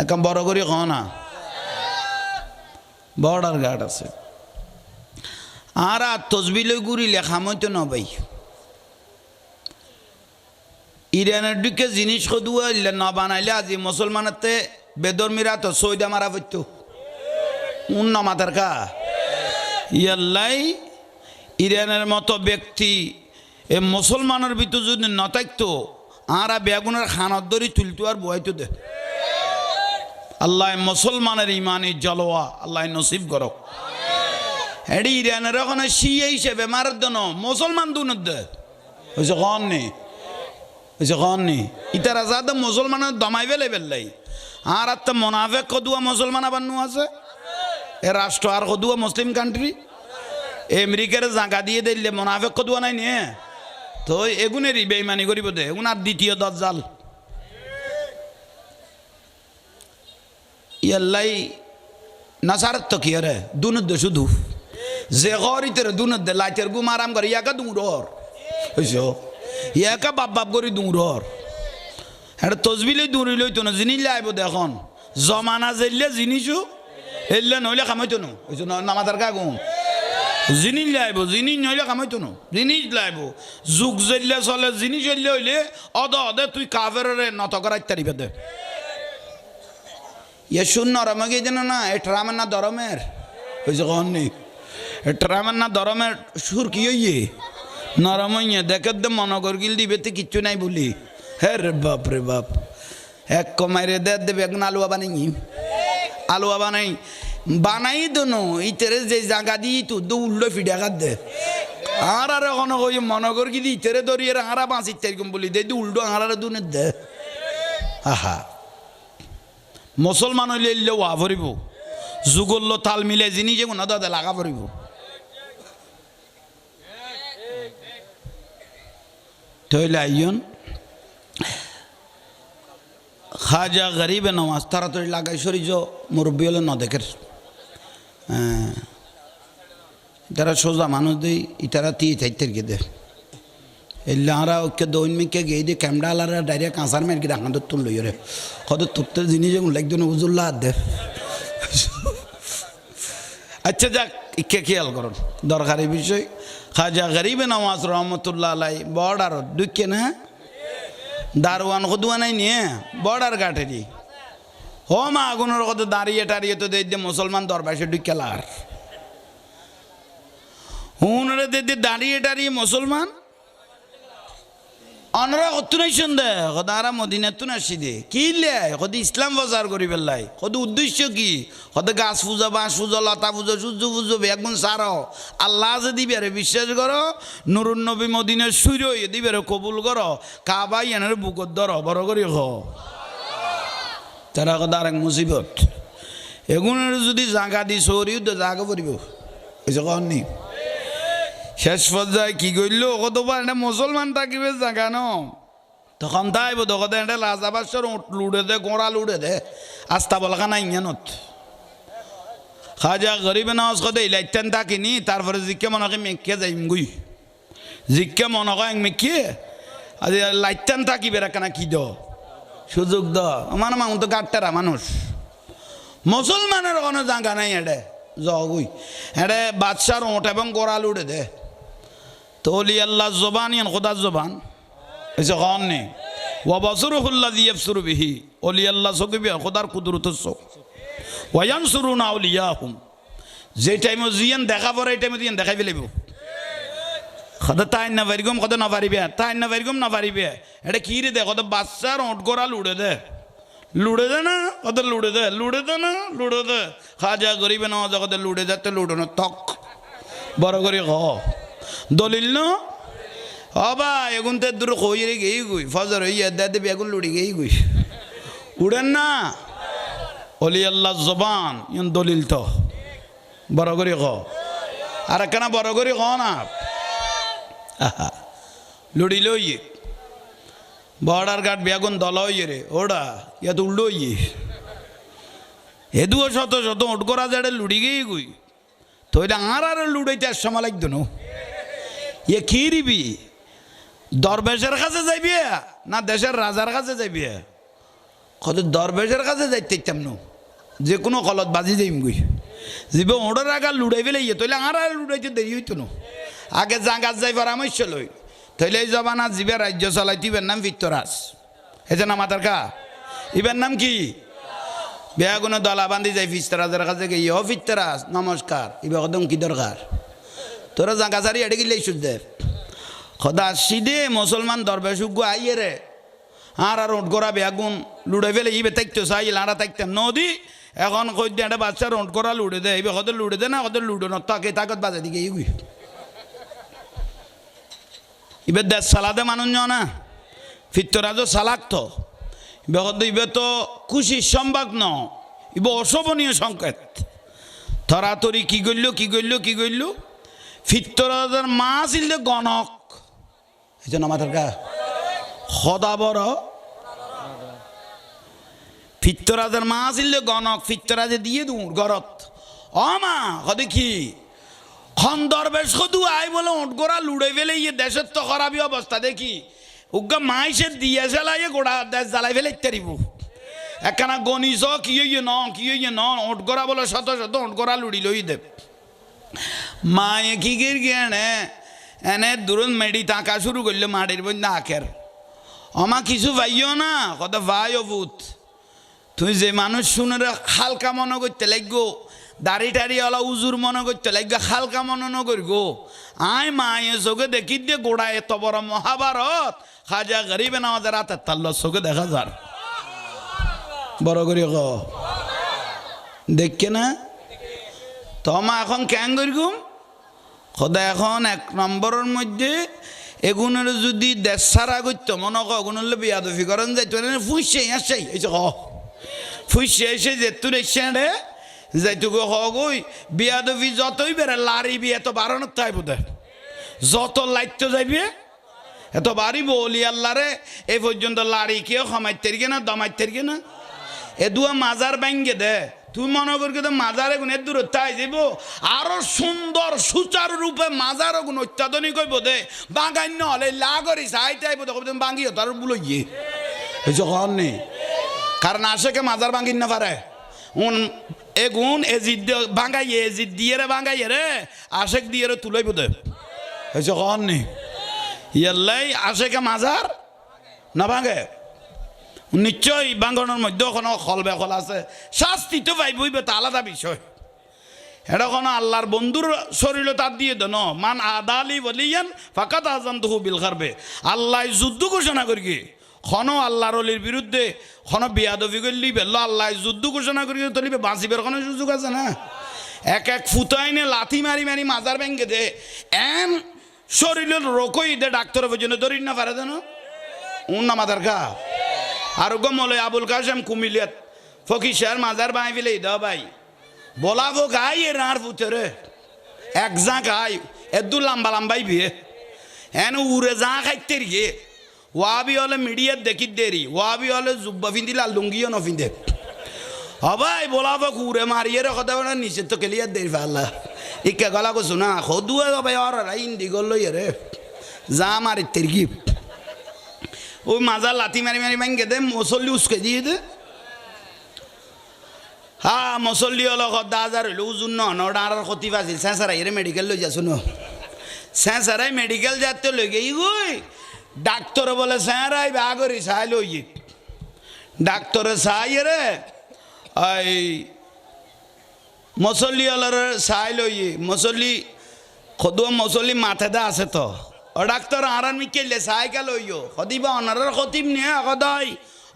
এখন বড় করি খাও না বর্ডার ঘাট আছে আর তসবি লই গুড়ি লেখা মতো ন ভাই ইরানের দিকে জিনিস সদুয়া ন বানাইলে আজি মুসলমানতে বেদর্মীরা তো সৈদা মারা পড়তো উন্ন মাতার কা ইয়াল্লাই ইরানের মতো ব্যক্তি এ মুসলমানের ভিতর যদি ন থাকতো আরা বেগুনের খানত ধরি তুলতো আর বয়াইতো দে আল্লাহ মুসলমানের ইমানি জলোয়া আল্লাহ নসিব করক এডি ইরানের ওখানে শিয়া হিসেবে মারার জন্য মুসলমান দুনত দে হয়েছে কন নি হয়েছে কন নি ইতারা যাতে মুসলমানের দমাই বেলে বেললাই আর তো মোনাফেক কদুয়া মুসলমান আবার নু আছে এ রাষ্ট্র আর কদুয়া মুসলিম কান্ট্রি আমেরিকার জাগা দিয়ে দিলে মোনাফেক কদুয়া নাই নিয়ে তো এগুনেরই বেইমানি করিব দে এগুন আর দ্বিতীয় দজ্জাল ইয়াল্লাই নাসারত তো কি রে দুনত দে শুধু যে গরিতের দুনত দে লাইটের গুম আরাম করে ইয়াকা দূরর হইছো ইয়াকা বাপ বাপ করি দূরর এটা তসবিলে দূরি লইতো না জিনিস লাইব দেখুন জমানা জেললে জিনিসও এলে নইলে খামাইতো না হইছো নামাজার কাগুন জিনিস লাইব জিনিস নইলে কামাইতো না জিনিস লাইব যুগ জেললে চলে জিনিস এলে হইলে অদ অদে তুই কাফের নত করাই তারিবে দে ইয়ে শুন নরমে গিয়ে যেন না এ ট্রামের না দরমের হয়েছে কন নি এ ট্রামের না দরমের সুর কি হইয়ে নরম হইয়ে দেখে দে মনগর গিল দিবে তো কিচ্ছু নাই বলি হে রে বাপ এক কমাইরে দে বেগুন আলুয়া বানাই আলুয়া বানাই বানাই দোনো ইতেরে যে জায়গা দিই তো উল্লো ফিডা কাট দে আর এখন ওই মনগর গিয়ে ইতেরে দরিয়ে আরা বাঁচিত এরকম বলি দে উল্টো আরারে দুনের দে আহা মুসলমান হইলে এলে ওয়া ভরিব যুগল্য তাল মিলে জিনিস যেগুন দাদা লাগা ভরিব তৈলে আইন খাজা গরিবে নমাজ তাড়াতাড়ি লাগাই সরিজ মুরব্বী হলে ন দেখের তারা সোজা মানুষ দিই ইতারা তিয়ে থাইতে গে দে এলে আরা ওকে দৈনিককে গিয়ে দিয়ে ক্যামেরা আলারা ডাইরেক্ট কাঁচার মেয়ের গিয়ে রাখান তুল লই রে কত তুকতে জিনিস যেগুলো একজন উজুল্লাহ দে আচ্ছা যাক ইকে খেয়াল করুন দরকারি বিষয় খাজা গরিবে নওয়াজ রহমতুল্লাহ আলাই বর্ডার দুঃখে না দারোয়ান কদুয়া নাই নিয়ে বর্ডার ঘাটেরি হো মা আগুনের কত দাঁড়িয়ে টাড়িয়ে তো দেখতে মুসলমান দরবাসে ঢুকেলার হুনরে দেখতে দাঁড়িয়ে টাড়িয়ে মুসলমান অনরা কত নাই শুনদে কদারা মদিনাত তুন আসি দে কি লে কদি ইসলাম প্রচার করি পেলাই কদি উদ্দেশ্য কি কদে গাছ পূজা বাঁশ পূজা লতা পূজা সূর্য পুজো একগুণ সারো আল্লাহ যে দিবে রে বিশ্বাস করো নুরুন নবী মদিনের সূর্য দিবে রে কবুল করো কাবাই এনের বুকত ধর বড় করি হ তারা কদার এক মুসিবত এগুনের যদি জাগা দি সরিও তো জাগা পড়িব এই যে কননি শেষ পর্যায়ে কি করলো কতবার এটা মুসলমান থাকিবে জাগা ন তখন তাই বোধ কথা এটা লাজাবাসর উঠ লুড়ে দে গোড়া লুড়ে দে আস্তা বলখা নাই ইয়ানত খাজা গরিবে নামাজ কদে ইলাইতেন থাকিনি তারপরে জিজ্ঞে মনে হয় মেকিয়ে যাইম গুই জিজ্ঞে মনে হয় মেকিয়ে আজ লাইতেন থাকিবে কেনা কি দ সুযোগ দ আমার মামু তো গাট্টারা মানুষ মুসলমানের কোনো জায়গা নাই এডে জগুই এডে বাদশার ওট এবং গোড়া লুড়ে দে তো অলি আল্লাহ জবান ইয়ান খোদার জবান এসে কন নেই ওয়া বসরুহুল্লাহ ইয়াবসুরু বিহি অলি আল্লাহ সকিবি খোদার কুদরতের চোখ ওয়ায়ানসুরুনা আউলিয়াহুম যে টাইমে জিয়ান দেখা পড়ে এই টাইমে জিয়ান দেখাই ফেলিব খোদা তাই না পারিগম খোদা না পারিবে তাই না পারিগম না পারিবে এটা কি রে দে খোদা বাদশার ওট গোড়া লুড়ে দে লুড়ে দে না ওদের লুড়ে দে না লুড়ে দে খাজা গরিবে না ওদের লুড়ে যাতে লুড়ে না তক বড় করে খ দলিল ন হবা এগুন তো দূর কইরে গেই গুই ফজর হইয়া দাদে বেগুন লুড়ি গেই গুই উড়েন না অলি আল্লাহ জবান ইন দলিল তো বড় করে খ আর কেন বড় করে খ না লুড়ি লই বর্ডার গার্ড বেগুন দল হইয়ে রে ওটা ইয়া তো উল্টো ইয়ে হেদুও শত শত ওট করা যাড়ে লুড়ি গেই গুই তো এটা আর লুড়াইতে আর সময় লাগতো না ইয়ে কি রিবি দরবেশের কাছে যাইবি না দেশের রাজার কাছে যাইবি কত দরবেশের কাছে যাইতে ইচ্ছাম ন যে কোনো কলত বাজি যাইম গুই যাবে ওটার আগে লুড়াই ফেলে ইয়ে তৈলে আর লুড়াইতে দেরি হইতো না আগে জাগাত যাই পরামর্শ লই তৈলে এই জবানা জীবে রাজ্য চালাইতে ইবের নাম ভিত্তরাজ হেছে না মাতার কা ইবের নাম কি বেয়াগুনো দলা বান্ধি যাই ফিস্তরাজের কাছে গিয়ে ও ফিস্তরাজ নমস্কার ইবে কদম কি দরকার তোরা জাগা সারি এড়ে গেলে সুদের খদা সিদে মুসলমান দরবেশ আইয়ে রে আর ওট করা বেগুন লুড়ে ফেলে ইবে থাকতো চাই লাড়া থাকতেন নদী এখন কই দিয়ে একটা বাচ্চার ওট করা লুড়ে দে ইবে কত লুড়ে দে না কত লুড়ো না তাকে তাকত বাজে দিকে ইগুই ইবে দেশ সালাদে মানুষ না ফিত্তরাজও সালাক তো ইবে কত ইবে তো খুশির সম্বাদ ন ইবে অশোভনীয় সংকেত তরাতরি কি করল ফিত্তরাজের মা ছিল গণক এই জন্য মাথার গা সদা বড় ফিত্তরাজের মা ছিল গণক ফিত্তরাজে দিয়ে দূর গরত ও মা কদে কি খন্দরবেশ কদু আই বলে উঠ গোড়া লুড়ে ফেলে ইয়ে দেশের তো খারাপই অবস্থা দেখি উগা মাইসে দিয়ে জ্বালাইয়ে গোড়া দেশ জ্বালাই ফেলে ইত্যাদিব একখানা গণিস কি ন উঠ গোড়া বলে শত শত উঠ গোড়া লুড়ি লই দে মায়ে কি গেনে এনে দূরত মেডি তাকা শুরু করলো মাটির বন্ধু আখের আমা কিছু ভাইও না কত ভাই অভূত তুই যে মানুষ শুনে হালকা মনে করতে লাগবো দাড়ি টাড়ি ওলা উজুর মনে করতে লাগবে হালকা মনে নকরগো আয় মায়ে চোখে দেখি দিয়ে গোড়া এত বড় মহাভারত খাজা গরিবে নামাজের রাতের তাল্ল চোখে দেখা যার বড় করে ক দেখকে না তোমা এখন কেন করগুম খোদা এখন এক নম্বরের মধ্যে এগুনের যদি দেশ সারা করতো মনে কগুনলে বিয়াদফি করেন যাইতো ফুসে আসছে এই যে ফুসে এসে যে তোর এসে রে যাইতুকে হগই বিয়াদফি যতই বেড়ে লারিবি এত বারণ তাই বোধ যত লাইতো যাইবি এত বাড়িব অলি আল্লাহ রে এই পর্যন্ত লাড়ি কেউ খামাইতে না দমাইতে না এ দুয়া মাজার ব্যাঙ্গে দে তুই মনে করি তো মাজারে গুণ এর দূরত্ব আই যাব আরো সুন্দর সুচারু রূপে মাজার গুণ অত্যাধুনিক হইব দে বাঙান্য হলে লাগরি সাইতে আইব তো তুমি বাঙ্গি তার বুলো গিয়ে এই যখন নেই কারণ আশেকে মাজার বাঙ্গিন না পারে এগুন এজিদ বাঙ্গাইয়ে এজিদ দিয়ে রে বাঙ্গাইয়ে রে আশেক দিয়ে রে তুলাই বোধ এই যখন নেই ইয়াল্লাই আশেকে মাজার না ভাঙে নিশ্চয়ই বাঙ্গনের মধ্যে কোনো খল বেখল আছে শাস্তি তো পাইবই তা আলাদা বিষয় এটা কোনো আল্লাহর বন্ধুর শরীর তার দিয়ে দেন মান আদালি বলিয়ান ফাকাত আযানতুহু বিল হারবে আল্লাহ যুদ্ধ ঘোষণা করি খন আল্লাহর অলির বিরুদ্ধে খন বিয়াদবি করলি বেল্লো আল্লাহ যুদ্ধ ঘোষণা করি তলিবে বাঁচিবের কোনো সুযোগ আছে না এক এক ফুতাইনে লাথি মারি মারি মাজার ভেঙ্গে দে এন শরীরের রোকই দে ডাক্তার পর্যন্ত ধরি না পারে দেন উন না মাদার খা আর গমলে আবুল কাসেম কুমিলিয়াত ফকির শাহের মাজার বাই ফেলে দাও ভাই বলাবো গাই এর আর পুতরে এক যা গাই এদু লম্বা লম্বাই বিয়ে এন উড়ে যা খাইতে রিয়ে ওয়াবি হলে মিডিয়ার দেখি দেরি ওয়াবি হলে জুব্বা ফিন্দি লাল লুঙ্গিও ন ফিন্দে হবাই বলাবো উড়ে মারিয়ে রেখে দেবে নিচে তো কেলিয়ার দেরি ফেলা ইকে গলা কছু না সদুয়ে ভাই আর হিন্দি গল্লো রে যা মারি তেরকি ওই মাজার লাথি মারি মারি ভাঙ্গে দে মসল্লি উস্কে দিয়ে দে হ্যাঁ মসল্লি হলো দা হাজার হইলো উজুন নটা আর ক্ষতি পাইছিল স্যাঁসারাই রে মেডিকেল লই যাচ্ছ ন স্যাঁসারাই মেডিকেল যাতে লই গেই গই ডাক্তার বলে স্যাঁরাই বাগরি সাই লই ডাক্তারে সাই রে এই মসল্লি হলার সাই লই মসল্লি খদুয়া মসল্লি মাথাতে আছে তো ও ডাক্তার আরান মিকেলে সাই কে লইও সদিবা অনারের খতিম নিয়ে কদয়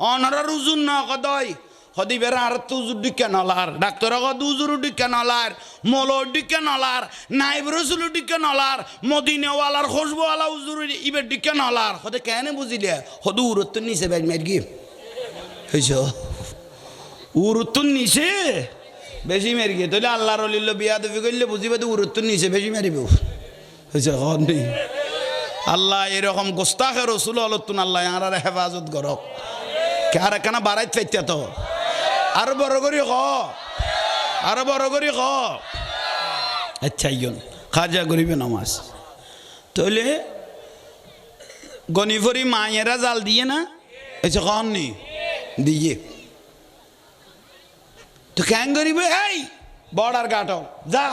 অনারের উজুন ন কদয় সদিবের আর তো উজুর ডিকে নলার ডাক্তার উজুর ডিকে নলার মলর ডিকে নলার নাইব রসুল ডিকে নলার মদিনেওয়ালার খুশবুওয়ালা উজুর ইবের ডিকে নলার সদে কেন বুঝিলে সদু উরত্তর নিচে বেজ মার গিয়ে হয়েছ উরত্তর নিচে বেশি মেরে গিয়ে তাহলে আল্লাহর অলিল্ল বিয়া দেবী করলে বুঝিবে তো উরত্তর নিচে বেশি মারিব হয়েছে নেই আল্লাহ এরকম গোস্তাখে রসুল হলতুন আল্লাহ আর হেফাজত করক আর একখানা বাড়াইতে পাইতে তো আরো বড় করি খ আরো বড় করি খ আচ্ছা ইয়ন খাজা গরিবে নামাজ তাহলে গনিফরি মায়েরা জাল দিয়ে না এসে কন নি দিয়ে তো কেন গরিবে এই বর্ডার গাটো যা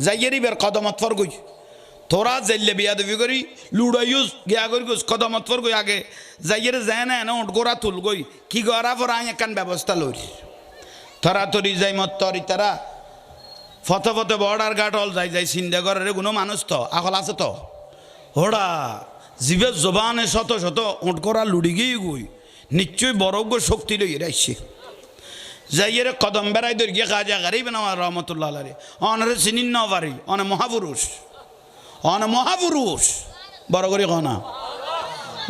যাইয়েরি বের কদমত ফর গই তোরা জেলে বিয়া দেবি করি লুড়াইস গিয়া করি গোস কদমত ফর গই আগে যাইয়ের যায় না ওট গোড়া তুল গই কি গড়া ফর আই একান ব্যবস্থা লই তোরা তরি যাই মত তরি তারা ফতে ফতে বর্ডার গাট হল যাই যাই চিন্তা করে কোনো মানুষ তো আকল আছে তো হোড়া জীবের জবানে শত শত ওট করা লুড়ি গিয়ে গই নিশ্চয়ই বড় গো শক্তি লই রাইছে যাইয়ের কদম বেড়াই দর গিয়ে কাজা গারিবে না রহমতুল্লাহ আলাইহি অনরে চিনিন না পারি অনে মহাপুরুষ বড় করি কনা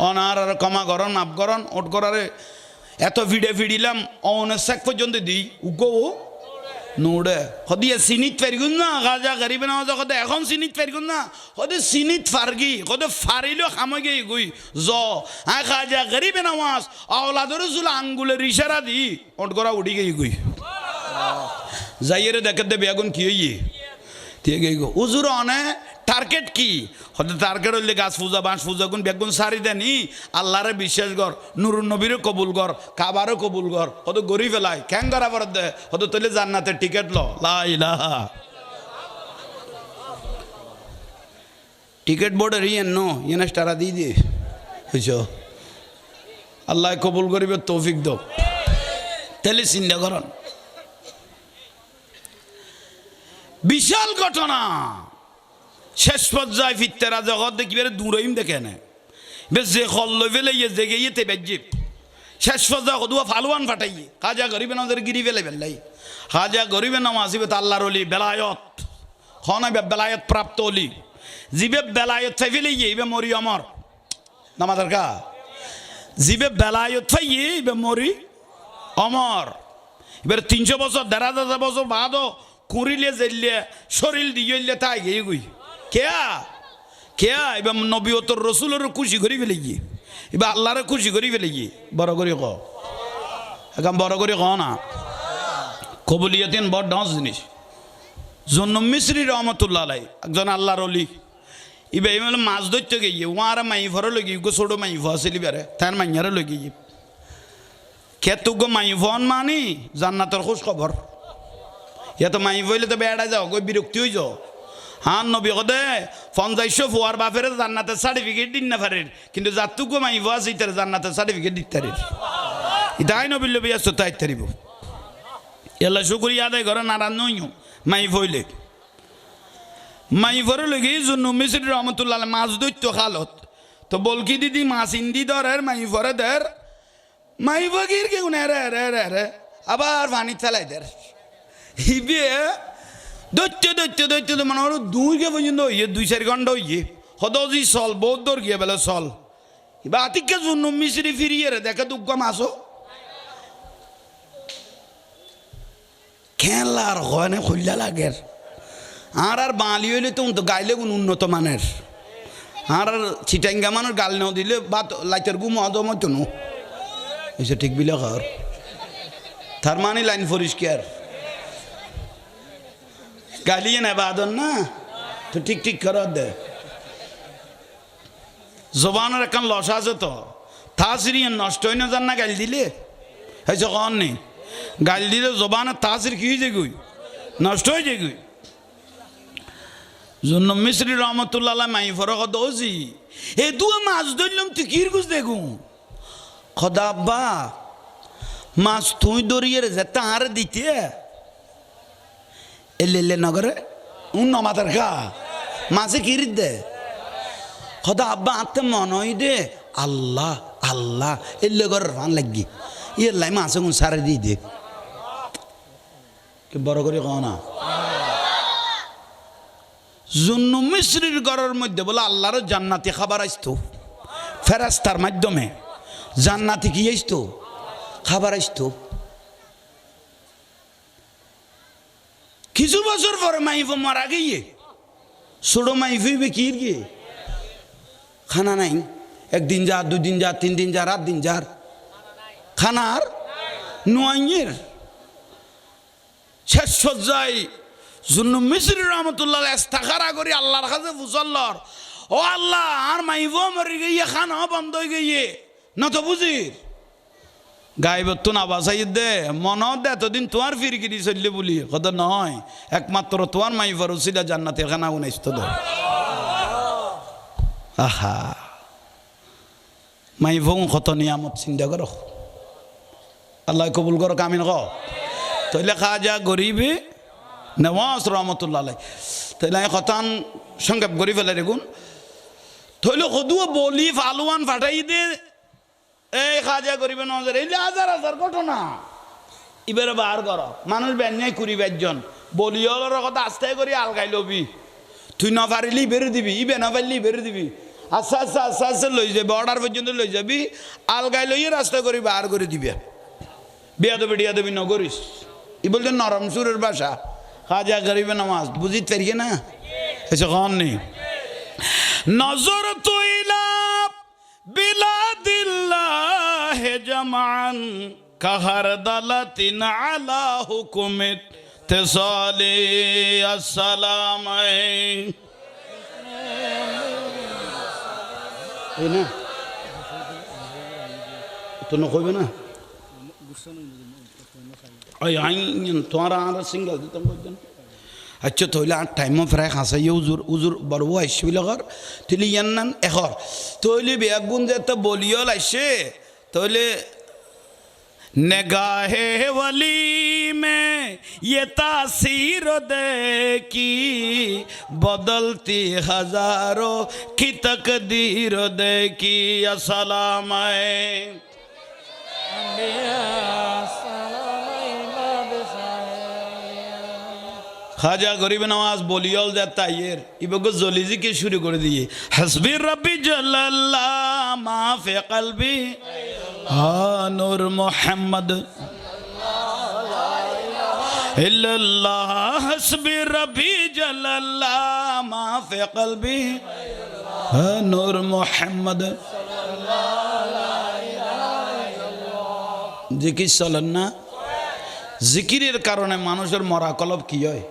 অনার আর কমা গরন মাপ গরন ওট করারে এত ভিডিলাম অনের শেখ পর্যন্ত দিই উগো নোড়ে সদিয়ে চিনিত পারিগুন না গাজা গারিবে না কদে এখন চিনিত পারিগুন না সদে চিনিত ফারগি কদে ফারিলেও খামগে গই জ আ গাজা গারিবে নামাজ আওলাদর জুল আঙ্গুলের ইশারা দি ওট করা উঠি গই গই যাইয়েরে দেখে দে বেগুন কি হইয়ে ঠিক গই গো উজুর অনে টার্গেট কি হতে টার্গেট হইলে গাছ পূজা বাঁশ পূজা গুণ বেগুন সারি দেনি আল্লাহরে বিশ্বাস কর নুরুন নবীরও কবুল কর কাবারও কবুল কর হয়তো গড়ি ফেলায় ক্যাং করা পর দে হয়তো তৈলে জান্নাতের টিকিট ল লা ইলাহা টিকিট বোর্ডের ইয়েন নো ইয়েন স্টারা দিয়ে দিয়ে বুঝছ আল্লাহ কবুল করিবে তৌফিক দো তাহলে চিন্তা করন বিশাল ঘটনা শেষ পর্যায়ে ফিরতেরা জগৎ দেখিবে দূরইম দেখে না বেশ যে খল্ল ফেলে জেগে ইয়েতে বেজিব শেষ পর্যায়ে কদুয়া ফালুয়ান ফাটাইয়ে খাজা গরিবে নামাজের গিরি ফেলে ফেললাই খাজা গরিবে নামাজ আসিবে তো আল্লাহর অলি বেলায়ত খনাইবে বেলায়ত প্রাপ্ত অলি জিবে বেলায়ত ফাই ফেলে ইবে মরি অমর নামাজের কা জিবে বেলায়ত ফাইয়ে ইবে মরি অমর এবার 300 বছর 1500 বছর বাদও কুড়িলে জেললে শরীর দিয়ে তাই গিয়ে গুই কেয়া এবার নবী ও তোর রসুলের খুশি করি ফেলে গিয়ে এবার আল্লাহরে খুশি করি ফেলে গিয়ে বড় করে এখন বড় করে না কবুলিয়াতিন বড় ডান্স জিনিস জন্য মিশ্রি রহমতুল্লাহ আলাই একজন আল্লাহর অলি এবার এই মাছ ধরতে গিয়ে ওয়ারা মাই ভরে লই গিয়ে ছোটো মাই ভা ছিলি বেড়ে তার মাইয়ারে লই গিয়ে খেতু গো মাই ভন মানি জান্নাতের খোঁজ খবর ইয়া তো মাই বইলে তো বেড়া যাও গই বিরক্তি হয়ে যাও হান নবী কদে 50 ফুয়ার বাপের জান্নাতের সার্টিফিকেট দিন না পারেন কিন্তু যাতুকো মাই ভা সেইটার জান্নাতের সার্টিফিকেট দিতে পারেন ইতাই নবী লবি আসতো তাই তারিব এলা শুকরিয়া আদায় করে নারান নইও মাই বইলে মাই ভরে লগে জুন্নু মিস্ত্রি রহমতুল্লাহ মাছ দৈত্য খালত তো বলকি দিদি মাছ ইন্দি ধরের মাই ভরে দের মাই ভগির কেউ না রে রে রে রে আবার পানি চালাই দের হিবে দৈত্য দৈত্য দৈত্য মানে ওর দুইকে পর্যন্ত হইয়ে 2-4 ঘন্টা হইয়ে হদজি চল বহুত দৌড় গিয়ে বেলে চল এবার আতিকে জুন্নু মিস্ত্রি ফিরিয়ে রে দেখে দুগ্গ মাছও খেলার হয় না খুললা লাগের আর বাঙালি হইলে তো গাইলে কোন উন্নত মানের আর চিটাঙ্গা মানুষ গাল নাও দিলে বা লাইটের গুম হদম হতো নো এসে ঠিক বিলে ঘর তার মানে লাইন পরিষ্কার গালিয়ে না বাদন না তো ঠিক ঠিক কর দে জবানের এখন লস আছে তো তাসিরিয়ে নষ্ট হয়ে না যান না গাল দিলে হয়েছে কন নেই গাল দিলে জবানের তাসির কি হয়ে যাগুই নষ্ট হয়ে যাগুই জন্য মিস্ত্রি রহমতুল্লাহ মাই ফরক দোষি এ দুয়া মাছ ধরলাম তুই কির গুছ দেখুন খদা আব্বা মাছ তুই দরিয়ে রে তাহার দিতে এলে নগরে উন নমাতার খা মাছে কির দে খদা আব্বা আত্মে মন হয় দে আল্লাহ আল্লাহ এলে ঘর রান লাগি ইয়ে লাই মাছে কোন সারে দিয়ে দে কি বড় করে কও না জুন্নু মিস্ত্রির ঘরের মধ্যে বলে আল্লাহর জান্নাতি খাবার আসতো ফেরেশতার মাধ্যমে জান্নাতি কি আসতো খাবার আসতো কিছু বছর পরে মাইফ মারা গিয়ে ছোট মাইফি কি গিয়ে খানা নাই একদিন যা 2 দিন যা 3 দিন যা 8 দিন যার খানার নোয়াইয়ের শেষ সজ্জায় জুন্নু মিস্ত্রি রহমতুল্লাহ ইস্তাখারা করি আল্লাহর কাছে বুঝল্লর ও আল্লাহ আর মাইব মরি গিয়ে খানা বন্ধ হয়ে গিয়ে না তো বুঝির গাইবত তো না বাসাই দে মন দে এতদিন তোমার ফিরগিরি চললে বলি কত নয় একমাত্র তোমার মাইফার উসিলা জান্নাতের খানা উনাইছ তো আহা মাইফ কত নিয়ামত চিন্তা করো আল্লাহ কবুল করো কামিন ক তইলে খাজা গরিবে নওয়াজ রহমতুল্লাহ তাইলে খতান সংক্ষেপ করি ফেলে দেখুন তইলে সদুয়া বলি ফালুয়ান ফাটাই দে এই খাজা গরিবে নজর এই হাজার হাজার ঘটনা এবারে বার কর মানুষ বেঞ্জাই 20-22 জন বলিওর কথা আস্তে করি আলগাই লবি তুই না পারিলি বেরো দিবি ইবে না পারলি বেরো দিবি আচ্ছা আচ্ছা আচ্ছা আচ্ছা লই যাবি অর্ডার পর্যন্ত লই যাবি আলগাই লইয়ে রাস্তা করি বার করে দিবে বিয়া দেবি নগরিস ই বলতে নরম সুরের ভাষা খাজা গরিবে নামাজ বুঝি পারিয়ে না এসে কন নেই নজর তুইলা বিলাদিল্লাহ জামান কাহার দালাতিন আলা হুকুমিত তেসালে আসসালাম এই না তো নকইবে না ওই আইন তোমার আর সিঙ্গল দিতাম কইতেন আচ্ছা তাহলে আর টাইমও প্রায় খাসা উজুর উজুর বড় আইসবিলাকর তাহলে ইয়ান নান এখর তাহলে বেগুন যে তো বলিও লাইছে তাহলে নেগাহে ওয়ালি মে ये तासीर देखी बदलती हजारों की तकदीर देखी अस्सलाम खाजा गरीब नवाज बोलियल जाता ये इबको जोलीजी के शुरू कर दिए हस्बी रब्बी जल्लल्लाह माफ़े क़ल्बी हाँ नूर मोहम्मद इल्लल्लाह हस्बी रब्बी जल्लल्लाह माफ़े क़ल्बी हाँ नूर मोहम्मद जिकिर चलन ना জিকিরের কারণে মানুষের মরা কলব কি হয়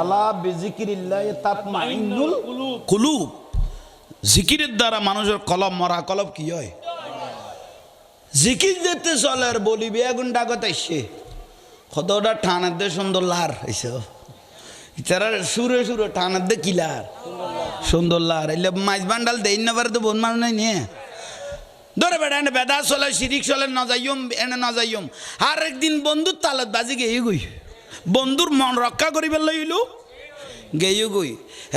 আলা বিজিকিরিল্লাহ তাতমাইন্নুল কুলুব জিকিরের দ্বারা মানুষের কলব মরা কলব কি হয় জিকির যেতে চলে আর বলিবি এগুন ডাকত আইসে কতটা ঠানের দে সুন্দর লার হইছে ইতারা সুরে সুরে ঠানের দে কিলার সুন্দর লার এলে মাইজ বান্ডাল দেই না পারে তো বোন মানুষ নাই নিয়ে ধরে বেড়া এনে বেদা চলে শিরিক চলে না যাইম এনে না যাইম আর একদিন বন্ধুর তালত বাজি গিয়ে গই বন্ধুর মন রক্ষা করিবার লইল গেইও গই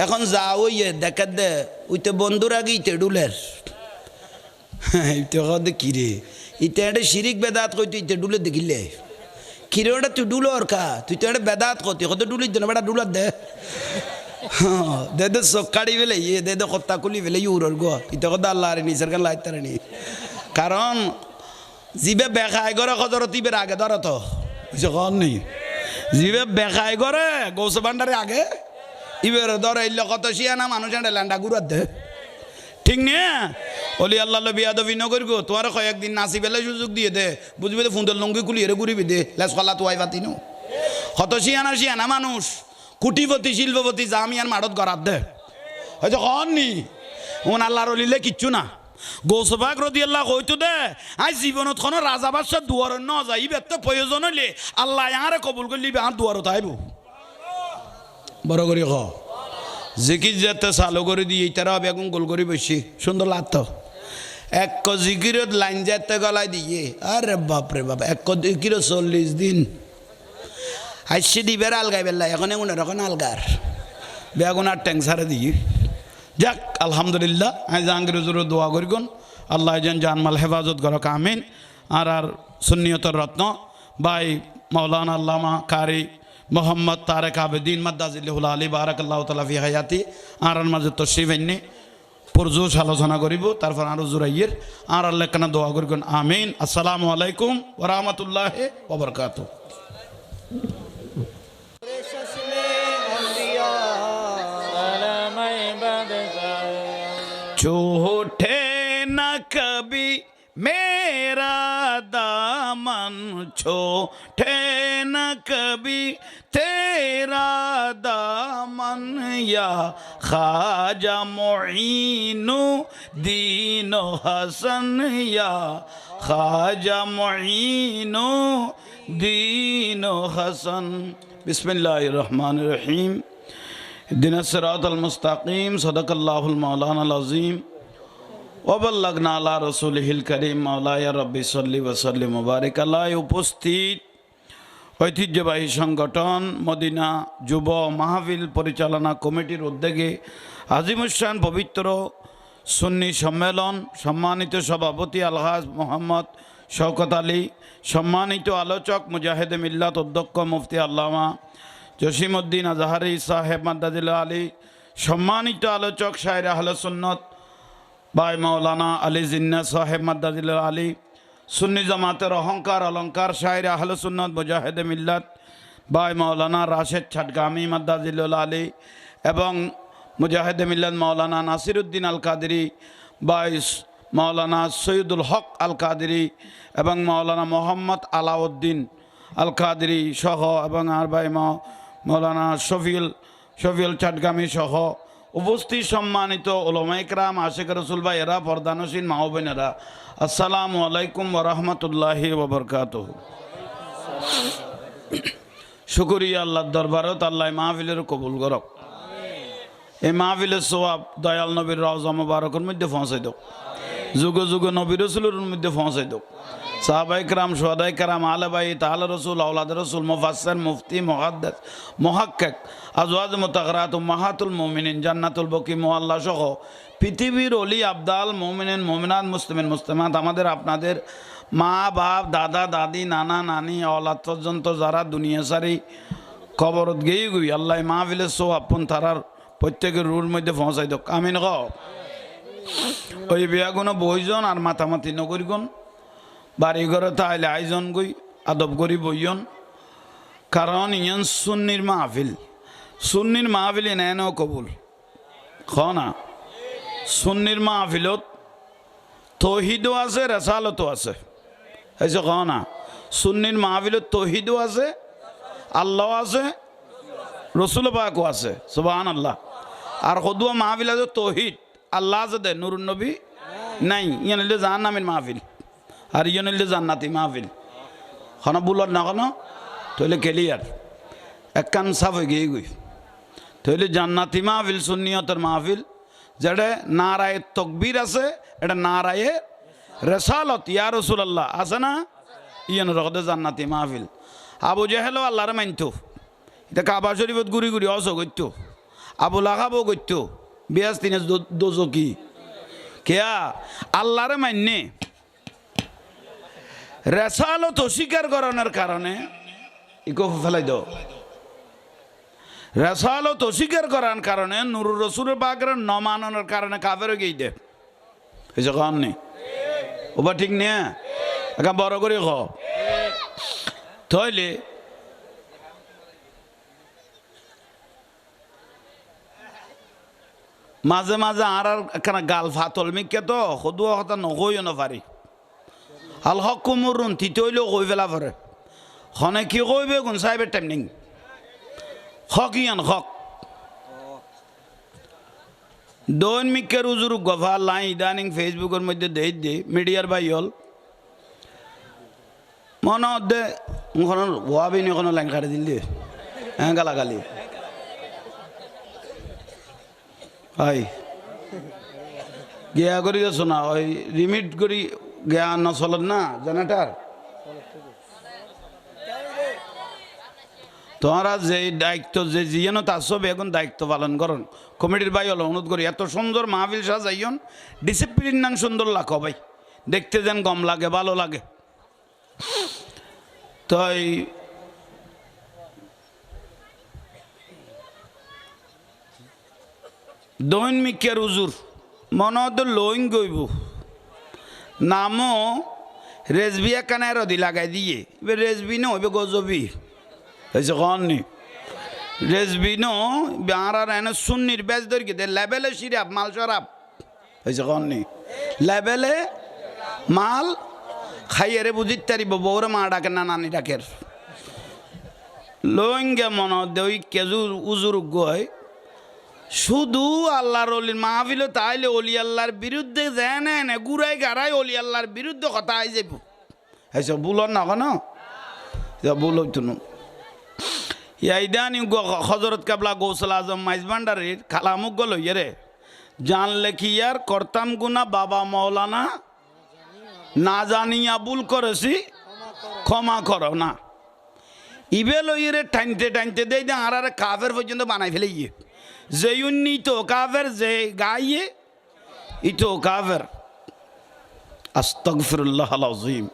এখন যাও ইয়ে দেখা দে ওইতে বন্ধুর আগে ইতে ডুলের ইতে দে কিরে ইতে একটা শিরিক বেদাত কই তুই ইতে ডুলে দেখিলে কিরে ওটা তুই ডুলো আর কা তুই তো একটা বেদাত কতি কত ডুলিস না বেটা ডুলার দে দে দে সকাড়ি বেলে ইয়ে দে দে কত্তা কুলি বেলে ইউরর গো ইতে কথা আল্লাহ আর নিসের গান লাইতে নি কারণ জিবে বেখাই করে কদর তিবের আগে ধরো তো যখন নেই জিবে বেখাই করে গৌস ভান্ডারে আগে ইবের ধরে ইল্ল কত শিয়ানা মানুষ ল্যান্ডা ঘুরার দে ঠিক নে অলি আল্লাহ বিয়াদবি নগর গো তোমার কয়েকদিন নাচি বেলে সুযোগ দিয়ে দে বুঝবি তো ফুন্দর লঙ্গি কুলিয়ে ঘুরিবি দে লেস কলা তো আই পাতি নো কত শিয়ানা মানুষ কুটিপতি শিল্পপতি জামিয়ার মাঠত গড়াত দে হয়তো কন নি ওন আল্লাহর অলিলে কিচ্ছু না গৌসবাগ রদি আল্লাহ কইতো দে আই জীবনত কোনো রাজা বাদশাহ দুয়ার ন যাইবে তো প্রয়োজন হইলে আল্লাহ ইয়ারে কবুল করলি আর দুয়ারত আইব বড় করি ক জিকির যেতে চালু করে দিয়ে তারা বেগুন গোল করে বসি সুন্দর লাগতো এক জিকিরত লাইন যেতে গলায় দিয়ে আরে বাপরে বাপ এক জিকিরত 40 দিন আইসি দিবের আলগাই বেলা এখন এখন আলগার বেগুন আর ট্যাং সারে দিয়ে যাক আলহামদুলিল্লাহ আমি জাহাঙ্গীর হুজুর দোয়া করিগুন আল্লাহ যেন জানমাল হেফাজত করক আমিন আর সুন্নিয়তর রত্ন ভাই মৌলানা আল্লামা কারি মোহাম্মদ তারেক আবেদিন মাদ্দাজিল্লাহুল আলী বারাকাল্লাহু তাআলা ফি হায়াতি আর মাঝে তশরিফ এনে পুরজোশ আলোচনা করিব তারপর আরো জুরাইয়ের আর আল্লাহ কেন দোয়া করিগুন আমিন আসসালামু আলাইকুম ওয়া রাহমাতুল্লাহি ওয়া বারাকাতুহু छोटे न कभी मेरा दामन छोटे न कभी तेरा दामन या ख्वाजा मुईनु दीनो हसन या ख्वाजा मुईनु दीनो हसन बिस्मिल्लाहिर रहमानिर रहीम दिन सिरातल मुस्तकीम सदक़ल्लाहुल मौलानाल अज़ीम वबल्लगना अला रसूलिहिल करीम मौलाया रब्बि सल्ली व सल्लिम मुबारक अलाह उपस्थित ঐতিহ্যবাহী সংগঠন মদিনা যুব মাহফিল পরিচালনা কমিটির উদ্যোগে আজিমুশান পবিত্র সুন্নি সম্মেলন সম্মানিত সভাপতি আলহাজ মোহাম্মদ শওকত আলী সম্মানিত আলোচক মুজাহিদে মিল্লাত অধ্যক্ষ মুফতি আল্লামা জসিমউদ্দিন আজহারি সাহেব মাদ্দাজিল্লাহ আলী সম্মানিত আলোচক শায়ের আহলে সুন্নত ভাই মাওলানা আলী জিন্না সাহেব মাদ্দাজিল্লাহ আলী সুন্নি জামাতের অহংকার অলঙ্কার শায়ের আহলে সুন্নত মুজাহিদে মিল্লাত ভাই মাওলানা রাশেদ ছাটগামি মাদ্দাজিল্লাহ আলী এবং মুজাহিদে মিল্লাত মাওলানা নাসিরউদ্দিন আল কাদেরী ভাই মাওলানা সৈয়দুল হক আল কাদেরী এবং মাওলানা মোহাম্মদ আলাউদ্দিন আল কাদেরী সহ এবং আর ভাই মৌলানা শফিউল চাটগামি সহ উপস্থিত সম্মানিত উলামা ইকরাম আশিক রাসূল ভাইয়েরা পর্দানসীন মা ও বোনেরা আসসালামু আলাইকুম ওয়া রাহমাতুল্লাহি ওয়া বারাকাতুহু শুকরিয়া আল্লাহর দরবারত আল্লাহ মাহফিলের কবুল করক এই মাহফিলের সওয়াব দয়াল নবীর রওজা মুবারকের মধ্যে পৌঁছাই দাও যুগ যুগ নবী রাসূলের মধ্যে পৌঁছাই দাও সাহাবায়ে কেরাম শুহাদায়ে কেরাম আলে বাইত আলে রাসূল আওলাদ রাসূল মুফাসসির মুফতি মুহাদ্দিস মুহাক্কিক আজওয়াজ মুতাহহারাত উম্মাহাতুল মুমিনিন জান্নাতুল বকি মুআল্লা সহ পৃথিবীর ওলি আবদাল মুমিনিন মুমিনাত মুসলিমিন মুসলিমাত আমাদের আপনাদের মা বাপ দাদা দাদি নানা নানি আওলাদ পর্যন্ত যারা দুনিয়া সারি কবরত গিয়ে গই আল্লাহ মাহফিলের সওয়াব পন তারার প্রত্যেকের রুর মধ্যে পৌঁছাই দাও আমিন গ ওই বিয়াগুনো বইজন আর মাতামাতি নগরীগণ বাড়ি ঘরে তাইলে আয়োজন গই আদব করি বইয়ন কারণ ইয়ান সুন্নির মাহফিল নেন কবুল না সুন্নির মাহফিলত তৌহিদও আছে রেসালতও আছে হয়েছে না সুন্নির মাহফিলত তৌহিদও আছে আল্লাহ আছে রসুল পাকও আছে সুবহানাল্লাহ আর সদুয়া মাহফিল আছে তৌহিদ আল্লাহ আছে দে নুরুন নবী নাই ইয়ান হইলে জাহান্নামের মাহফিল আর ইয়ন হইলে জান্নাতি মাহফিল খানা বুলার না কেন তইলে ক্লিয়ার এক কান সাফ হয়ে গিয়ে গই তইলে জান্নাতি মাহফিল সুন্নিয়তের মাহফিল যেটা নারায়ে তকবীর আছে এটা নারায়ে রেসালত ইয়া রাসূলুল্লাহ আছে না ইয়ান রকদে জান্নাতি মাহফিল আবু জেহেলও আল্লাহরে মানতো এটা কাবা শরীফত ঘুরি ঘুরি অস করতো আবুল আহাবও করত বিয়াস তিনে দোজকি কেয়া আল্লাহরে মান্যে রেসালত অস্বীকার করানোর কারণে ইকো ফেলাই দাও রেসালত অস্বীকার করার কারণে নুরুর রসুলের পাকের নমানোর কারণে কাফের গিয়ে দে এই যে কন নেই ওবা ঠিক নে একা বড় করে খ তাইলে মাঝে মাঝে আর একখানা গাল ফাতল মিকে তো সদুয়া কথা নকইও নপারি আল হক কুমুরুন তিতে হইলেও কই ফেলা পরে খনে কি কইবে গুণ সাহেবের টাইম নেই হক ইয়ান হক দৈন মিকের উজুর গফা লাই ইদানিং ফেসবুকের মধ্যে দে মিডিয়ার বাই হল মনে দে ওয়াবিনি কোনো লাইন কাটে দিল দিয়ে হ্যাঁ গালাগালি হয় গিয়া করি শোনা ওই রিমিট করি গিয়া নচলত না জেনারেটার তোমরা যে দায়িত্ব যে জিয়ানো তার সব এখন দায়িত্ব পালন করুন কমিটির ভাই হলো অনুরোধ করি এত সুন্দর মাহফিল সাজাইন ডিসিপ্লিন নান সুন্দর লাখো ভাই দেখতে যেন কম লাগে ভালো লাগে তাই দৈনিকের উজুর মনত লইন গইব নামও রেজবিয়া কানায় রদি লাগাই দিয়ে এবার রেজবি ন হইবে গজবি হয়েছে কননি রেজবি ন আর এনে সুন্নির বেজ ধরি দে লেবেলে সিরাপ মাল সরাপ হয়েছে কননি লেবেলে মাল খাইয়ারে বুঝিত তারিব বউরে মা ডাকে না নানি ডাকের লইঙ্গে মন দই কেজুর উজুর গয় শুধু আল্লাহর অলির মাহফিল তাইলে অলি আল্লাহর বিরুদ্ধে যায় না গুড়াই গাড়াই অলি আল্লাহর বিরুদ্ধে কথা আই যাব এসব বুলন না কেন বুল হইতো না ইয়াইদানি হজরত কাবলা গৌসল আজম মাইজবান্ডারির খালামুক গল রে জানলে কি আর করতাম গুনা বাবা মৌলানা না জানিয়া ভুল করেছি ক্ষমা করো না ইবে লইরে টানতে টানতে দেই দে আর কাফের পর্যন্ত বানাই ফেলে গিয়ে যে উন্নীত কাফের যে গাইয়ে ইতো কাফের আস্তাগফিরুল্লাহ আল আযীম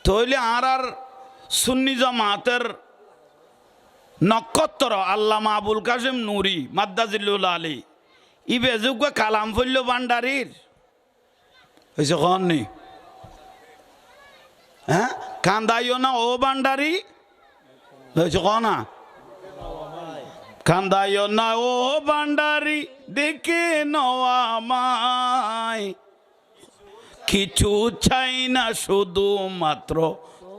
তইলে আর সুন্নি জামাতের নক্ষত্র আল্লামা আবুল কাসেম নুরি মাদ্দাজিল্লুল আলী ইবে যুগ কালাম ফল্য ভান্ডারির হয়েছে কন নেই হ্যাঁ কান্দাইও না ও ভান্ডারি হয়েছে কনা কান্দাইও না ও ভান্ডারি দেখে নওয়ামায় কিছু চাই না শুধু মাত্র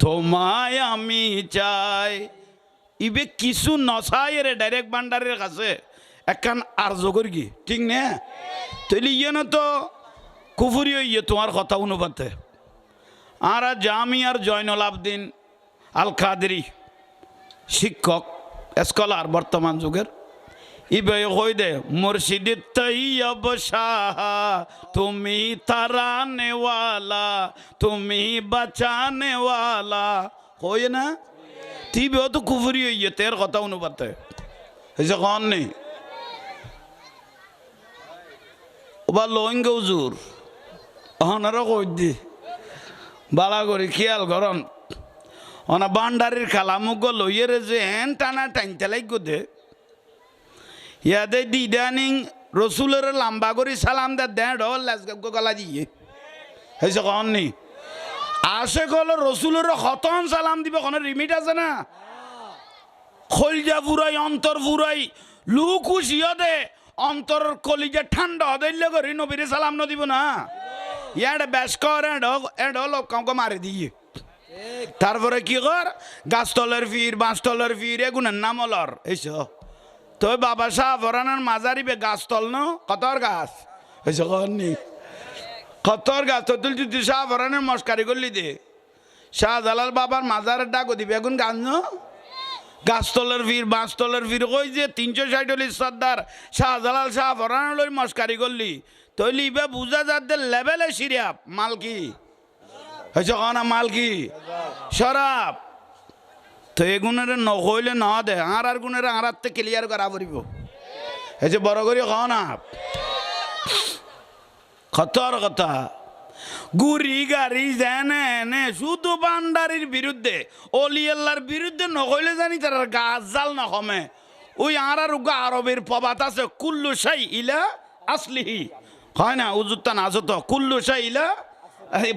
তোমায় আমি চাই ইবে কিছু নছাই রে ডাইরেক্ট ভান্ডারের কাছে একখান আর্য করি কি ঠিক নে তৈলি ইয়ে না তো কুফুরি ইয়ে তোমার কথা অনুপাতে আর জামিয়ার জয়নুল আবদিন আল কাদেরি শিক্ষক স্কলার বর্তমান যুগের ইবে কই দে মুর্শিদ তৈয়ব শাহ তুমি তারানেওয়ালা তুমি বাঁচানেওয়ালা কই না তিবে তো কুফুরি ইয়ে তের কথা অনুপাতে হয়েছে কন নেই ওবা লইঙ্গ উজুর অনারা কই দি বালা করে খেয়াল করন অনা বান্ডারির খালামুক লইয়েরে যে হেন টানা টাইনতে লাগো দে ইয়াদে দিদানিং রসুলের লাম্বা করে সালাম দে দেড় গলা দিয়ে হয়েছে কন নি আসে গল রসুলের খতন সালাম দিব কোনো রিমিট আছে না খলজা ফুরাই অন্তর ফুরাই লুক উশিয়া দে অন্তর কলিজা ঠান্ডা হইলে করি নবীরে সালাম নদিব না ইয়াডে ব্যাস কর এড লোক কাউকে মারি দিয়ে তারপরে কি কর গাছতলের ফির বাঁশতলের ফির এগুনের নাম অলর এইস তো বাবা শাহ ফরানার মাজারিবে গাছতল ন কতর গাছ এইস কনি কতর গাছ তো তুই তুই শাহ ফরানের মস্কারি করলি দে শাহজালাল বাবার মাজারের ডাক দিবে এখন গাছ ন গাছতলের ফির বাঁশতলের ফির কই যে 360 সর্দার শাহজালাল শাহ ফরান লই মস্কারি করলি তৈলি ইবে বুঝা যাতে লেভেলে সিরিয়াপ মাল কি হয়েছে কনা মাল কি শরাব তো এগুনের নহইলে ন দে আর গুণের আর ক্লিয়ার করা পড়ব এই যে বড় করে খাও না খতর কথা গুড়ি গাড়ি জেনে এনে শুধু বান্ডারির বিরুদ্ধে অলি আল্লাহর বিরুদ্ধে নকইলে জানি তার গাছ জাল না কমে ওই আর আরবের প্রবাদ আছে কুল্লু শাই ইলা আসলিহি হয় না উজুত্তা না আসত কুল্লু শাই ইলা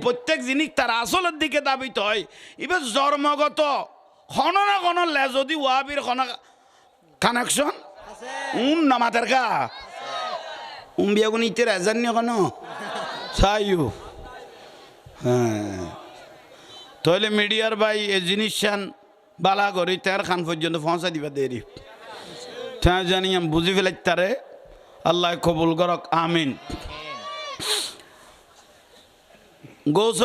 প্রত্যেক জিনিস তার আসলের দিকে দাবিত হয় এবার জন্মগত খন না কোনো লে যদি ওয়াবির খন কানেকশন নামাতের কা বিয়াগুন ইতের এজান নিয়ে কেন চাইও হ্যাঁ তাহলে মিডিয়ার ভাই এই জিনিস বালা করি তার খান পর্যন্ত পৌঁছা দিবা দেরি তা জানি আমি বুঝি ফেলাই তারে আল্লাহ কবুল করক আমিন গৌস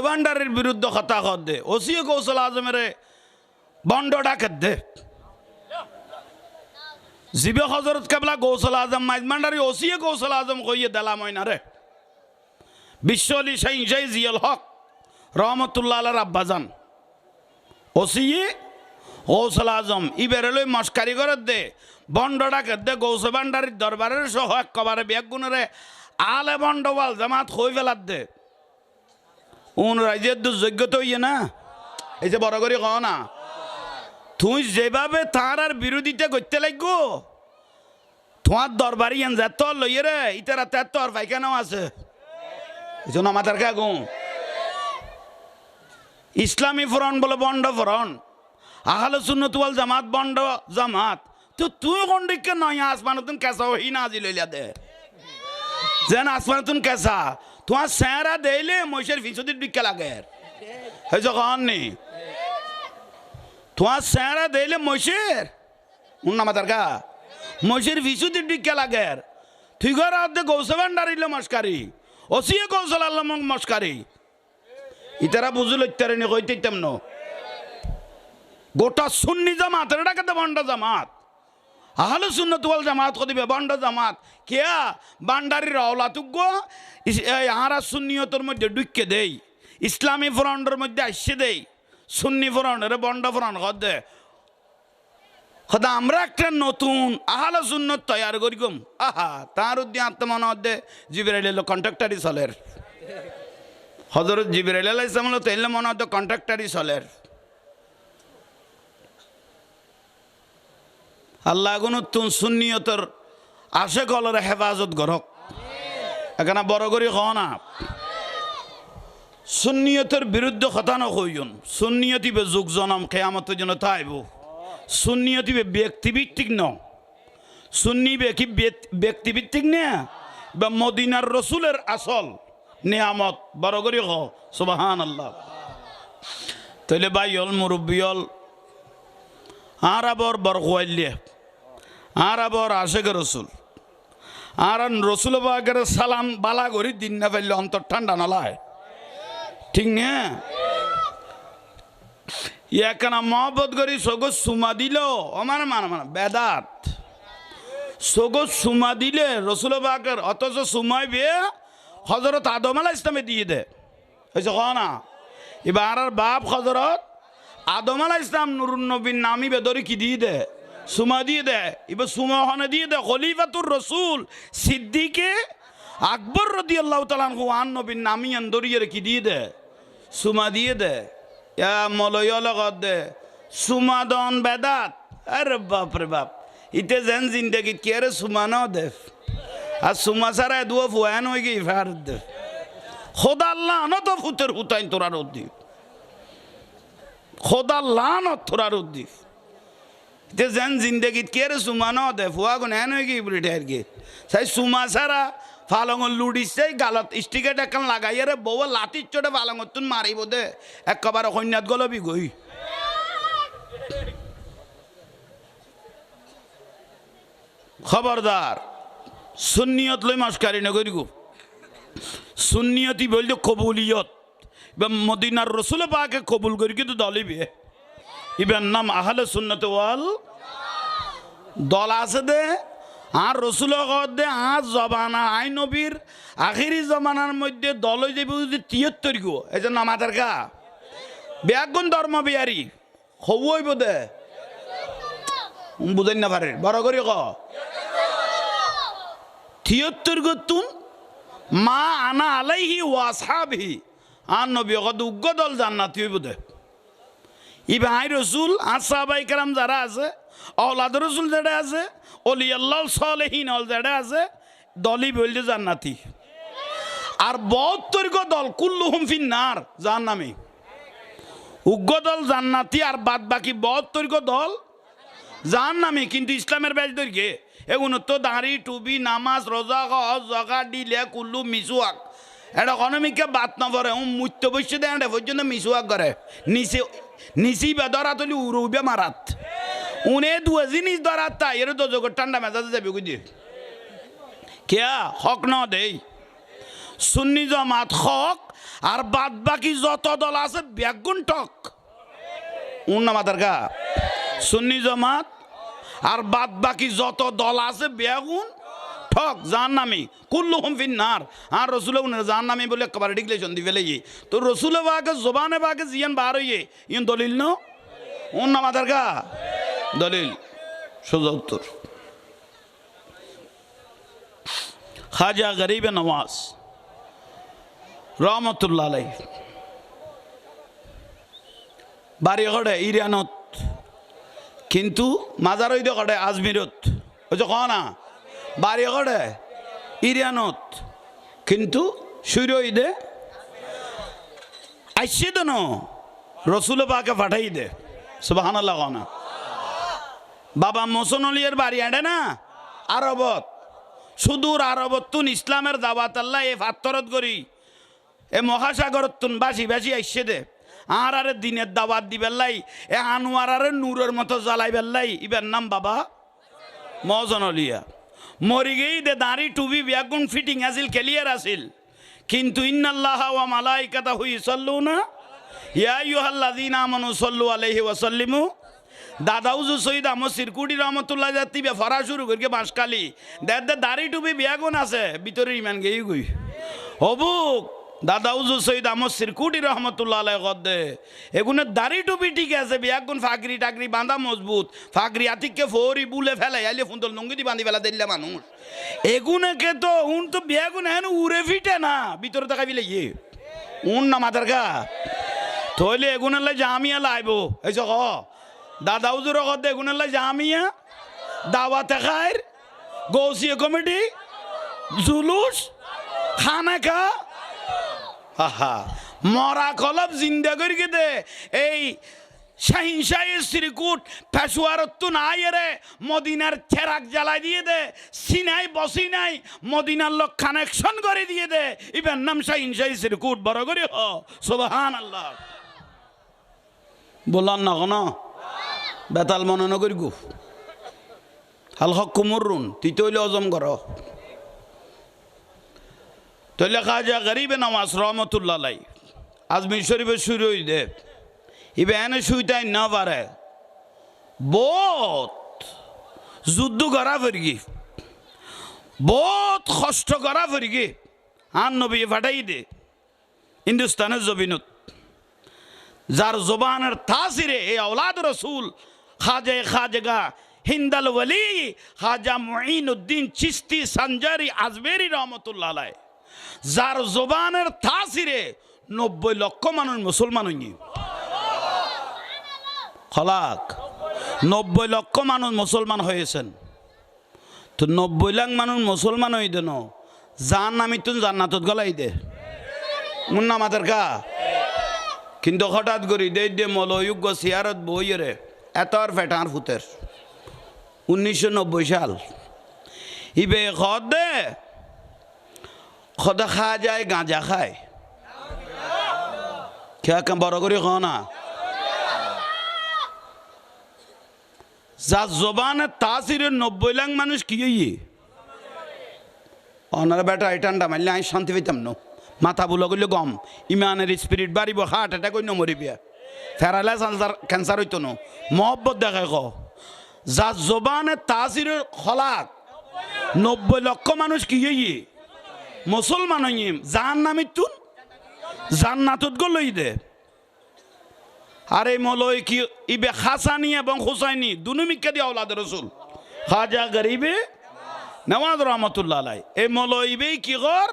ভান্ডারের বিরুদ্ধে কথা কর দে ওসিও কৌশল আজমের বন্ড ডাকে দে জিবে হজরত কেবলা গৌসল আজম মাইজ ভান্ডারি ওসিয়ে গৌসল আজম কইয়ে দিলাম হয় না রে বিশ্বলি শাই জিয়াল হক রহমতুল্লাহ আলার আব্বাজান ওসিয়ে গৌসল আজম ইবেরলই মস্কারি করে দে বন্ড ডাকে দে গৌস ভান্ডারির দরবারের সহ একবারে বেগুনরে আলে বন্ডওয়াল জামাত হই ফেলার দে উন রাজ্যের দুর্যোগ্যতা হইয়ে না এই যে বড় করে কও না তুই যেভাবে তার আর বিরোধিতা করতে লাগবো তোমার দরবারি এন যত লইয়ে রে ইতারা তোর পাইখানাও আছে এই জন্য আমাদের কা গো ইসলামী ফ্রন্ট বলে বন্ড ফ্রন্ট আহলে সুন্নাত ওয়াল জামাত বন্ড জামাত তো তুই কোন দিকে নয় আসমানতুন কেসা হই না আজি লইলা দে যেন আসমানতুন কেসা তোমার স্যারা দেইলে মহিষের ফিসদির বিকে লাগে এই যখন নেই তোমার স্যারা দিলে মহিষের আমাদের গা মহিষের ভিসুদির দিকে লাগে তুই ঘর আদে গৌসে ভান্ডারিল মস্কারি ওসিয়ে কৌশল আল্লাহ মস্কারি ইতারা বুঝল ইত্যারে নি কইতাম ন গোটা সুন্নি জামাত এটা কেতে বন্ড জামাত আহলে সুন্নাত ওয়াল জামাত কদিবে বন্ড জামাত কেয়া ভান্ডারির আওলাতুগ আহারা সুন্নিয়তের মধ্যে ঢুকে দেই ইসলামী ফ্রন্টের মধ্যে আসছে দেই সুন্নি ফ্রন্ট এর বন্ড ফ্রন্ট কদে খোদা আমরা একটা নতুন আহলে সুন্নত তৈয়ার করি গম আহা তার উদ্দি আত্মমন অধ্যে জিবরাইল কন্ট্রাক্টারি চলের হযরত জিবরাইল আলাইহিস সালাম তাইলে মনে হতো কন্ট্রাক্টারি চলের আল্লাহ গুণ তুন সুন্নিয়তের আশে কলর হেফাজত করক এখানে বড় করি কও না সুন্নিয়তের বিরুদ্ধে কথা নকইন সুন্নিয়তিবে যুগ জনম কিয়ামতের জন্য তাইব সুন্নিয়তিবে ব্যক্তিভিত্তিক ন সুন্নিবে কি ব্যক্তিভিত্তিক না বা মদিনার রসুলের আসল নিয়ামত বড় করি কও সুবহানাল্লাহ তাইলে ভাইল মুরব্বিয়ল আর আবার বরকওয়াইলে আর আবার আশেক রসুল আর রসুল বাগের সালাম বালা করি দিন না পাইলে অন্তর ঠান্ডা নালায় ঠিক না একখানা মহব্বত করি সগো সুমা দিল আমার মানে বেদাত সগো সুমা দিলে রসুল বাগের অথচ সুমাই বিয়ে হজরত আদম আলাইহিস ইসলামে দিয়ে দে হয়েছে ক না এবার আর বাপ হজরত আদম আলাইহিস ইসলাম নুরুন নবীর নামি বেদরি কি দিয়ে দে সুমা দিয়ে দে এবার সুমা হনে দিয়ে দে খলিফাতুর রসুল সিদ্দিকে আকবর রাদিয়াল্লাহু তাআলা আনহু আন নবীর নামি আন্দরিয়ে কি দিয়ে দে সুমা দিয়ে দে ইয়া মলয় লগত দে সুমা দন বেদাত আরে বাপ রে বাপ ইতে যেন জিন্দগি কি আরে সুমা না দে আর সুমা সারা দুয়া ফুয়ান হয়ে গিয়ে ফের দে খোদা আল্লাহ না তো ফুতের হুতাইন তোরার উদ্দি খোদা আল্লাহ না তোরার উদ্দি ইতে যেন জিন্দগি কি আরে সুমা না দে ফুয়া গুন হ্যান হয়ে গিয়ে বলে ঠের গিয়ে সাই সুমা সারা ফালঙর লুডিছে গালত স্টিকেট এখন লাগাই রে বউ লাঠির চোটে ফালঙর তুন মারিব দে একবারে কন্যাত গলবি গই খবরদার সুন্নিয়ত লই মাসকারি নগরি গো সুন্নিয়তি বলতে কবুলিয়ত বা মদিনার রসুল পাকে কবুল করি কিন্তু দলিবে ইবেন নাম আহলে সুন্নত ওয়াল দল আছে দে আর রসুল দে আর জবানা আই নবীর আখিরি জমানার মধ্যে দল হয়ে যাবে যদি ৭৩ গো এই জন্য আমাদের গা ব্যাগুন ধর্ম বিহারি হইব দে বুঝেন না পারে বড় করে ক 73 গতুন মা আনা আলাইহি ওয়াসহাবিহি আর নবী কত উগ্র দল জান্নাতি হইব দে ই ভাই রসুল আর সাহাবাই কেরাম যারা আছে আওলাদ রসুল যারা আছে অলি আল্লাহ সালেহীন অল যারা আছে দলই বলছে জান্নাতি আর 72 গো দল কুল্লুহুম ফিন্নার জাহান্নামী উগ্র দল জান্নাতি আর বাদ বাকি 72 গো দল জাহান্নামী কিন্তু ইসলামের ব্যাচ দৈর্ঘ্যে এগুলো তো দাঁড়ি টুবি নামাজ রোজা হজ জগা ডিলে কুল্লু মিসুয়াক এটা অনমিকে বাত না পড়ে মুত্য বসে দেয় এটা পর্যন্ত মিসুয়াক করে নিচে নিচি বেদরা তুলি উড়ুবে মারাত উনে দুয়ে জিনিস ধরাত তা এর তো জগৎ ঠান্ডা মেজাজে যাবে বুঝি কেয়া হক ন দেই সুন্নি জামাত হক আর বাদ বাকি যত দল আছে বেগুন টক উন্না মাতার গা সুন্নি জামাত আর বাদ বাকি যত দল আছে বেগুন ঠক জাহান্নামী কুল্লুহুম ফিন্নার আর রসুলে উনার জাহান্নামী বলে একেবারে ডিক্লেরেশন দিবে লাগি তো রসুলে বাকে জবানে বাকে জিয়ান বার হইয়ে ইন দলিল ন উন্না মাতার গা দলিল সোজা উত্তর খাজা গরিবে নওয়াজ রহমতুল্লাহ আলাইহি বাড়ি ঘরে ইরানত কিন্তু মাজার ওই ঘরে আজমিরত ওই যে না বাড়ি ঘরে ইরানত কিন্তু সূর্য ঈদে আসছে তো না রসুল পাকে পাঠাই দে সুবহানাল্লাহ না বাবা মোসনলিয়ার বাড়ি আড়ে না আরবত সুদূর আরবত তুন ইসলামের দাওয়াত আল্লাহ এ ফাত্তরত করি এ মহাসাগরত তুন বাসি বাসি আসছে দে আর আরে দিনের দাওয়াত দিবেল্লাই এ আনোয়ার আরে নূরের মতো জ্বালাই বেল্লাই ইবার নাম বাবা মজনলিয়া মরি গেই দে দাঁড়ি টুবি বেগুন ফিটিং আসিল ক্লিয়ার আসিল কিন্তু ইন্নাল্লাহ ওয়া মালাইকাতাহু ইউসাল্লুনা ইয়া আইয়ুহাল্লাযীনা আমানু সাল্লু আলাইহি ওয়া সাল্লিমু দাদাউজু সৈয়দ আমর সিরকুটি রহমতুল্লাহ জাতি বে ফরা শুরু করিকে বাঁশকালি দে দাড়ি টুবি বেগুন আছে ভিতরে ইমান গেই গই হবুক দাদাউজু সৈয়দ আমর সিরকুটি রহমতুল্লাহ আলাইহি গদে এগুনে দাড়ি টুপি ঠিক আছে বেগুন ফাগরি টাগরি বাঁধা মজবুত ফাগরি আতিককে ফোরি বুলে ফেলে আইলে ফুন্দল লুঙ্গি দি বাঁধি ফেলা দিল্লা মানুষ এগুনেকে তো উন তো বেগুন হেন উড়ে ফিটে না ভিতরে তাকাই বিলে ইয়ে উন না মাথার গা থইলে এগুনের লাই জামিয়া লাইবো এই ক দাদাউজুর গদে এগুনের লাই জামিয়া দাওয়াতে খায়ের গৌসিয়া কমিটি জুলুস খানা খা হা মরা কলব জিন্দা করি দে এই শাহিনশাহী শ্রীকুট পেশোয়ারত্তু নাই রে মদিনার চেরাক জ্বালাই দিয়ে দে সিনাই বসি নাই মদিনার লোক কানেকশন করে দিয়ে দে ইবের নাম শাহিনশাহী শ্রীকুট বড় করে হ সুবহানাল্লাহ বললাম না কোন বেতাল মনে নগরি গু হাল হক কুমরুন তুই তৈলে অজম কর তৈলে খাজা গরিবে নওয়াজ রহমতুল্লাহ আলাইহি আজমির শরীফে শুরু হই দে ইবে এনে শুইতাই না পারে বহুত যুদ্ধ করা ফেরগি বহুত কষ্ট করা ফেরগি আন নবী ফাটাই দে হিন্দুস্তানের জমিনত যার জবানের তাসিরে এই আওলাদ রসুল খাজা হিন্দাল ওয়ালি খাজা মুঈনুদ্দিন চিশতি সঞ্জারি আজমেরি রহমতুল্লাহ আলাইহি যার জবানের তাসিরে 90 লক্ষ মানুষ মুসলমান হয়নি খলাক 90 লক্ষ মানুষ মুসলমান হয়েছেন তো 90 লাখ মানুষ মুসলমান হই দেন জাহান্নামী তুন জান্নাতত গলাই দে মুন্না মাতার কা কিন্তু হঠাৎ করি দে মলয়ুগ সিয়ারত বইরে এতর ফেটার ফুতের 1990 সাল ইবে খদে খদা খা যায় গাঁজা খায় খেয়া কেম বড় করে খাও না যার জবানে তাসিরের 90 লাখ মানুষ কি হইয়ে অনার বেটা এই ঠান্ডা মারলে আমি শান্তি পেতাম না মাথা বুলো করলে গম ইমানের স্পিরিট বাড়িব হার্ট অ্যাটাক হইন মরিবিয়া প্যারালাইজ ক্যান্সার হইতো না মহব্বত দেখায় ক যার জবানে তাসিরের খলাক 90 লক্ষ মানুষ কি হইয়ে মুসলমান হইয়ে জাহান্নামীর তুন জান্নাতত গলই দে আর এই মৌলই কি ইবে হাসানি এবং হুসাইনি দুনুমিকে দিয়ে আওলাদ রসুল খাজা গরিবে নওয়াজ রহমতুল্লাহ আলাই এই মৌলইবেই কি কর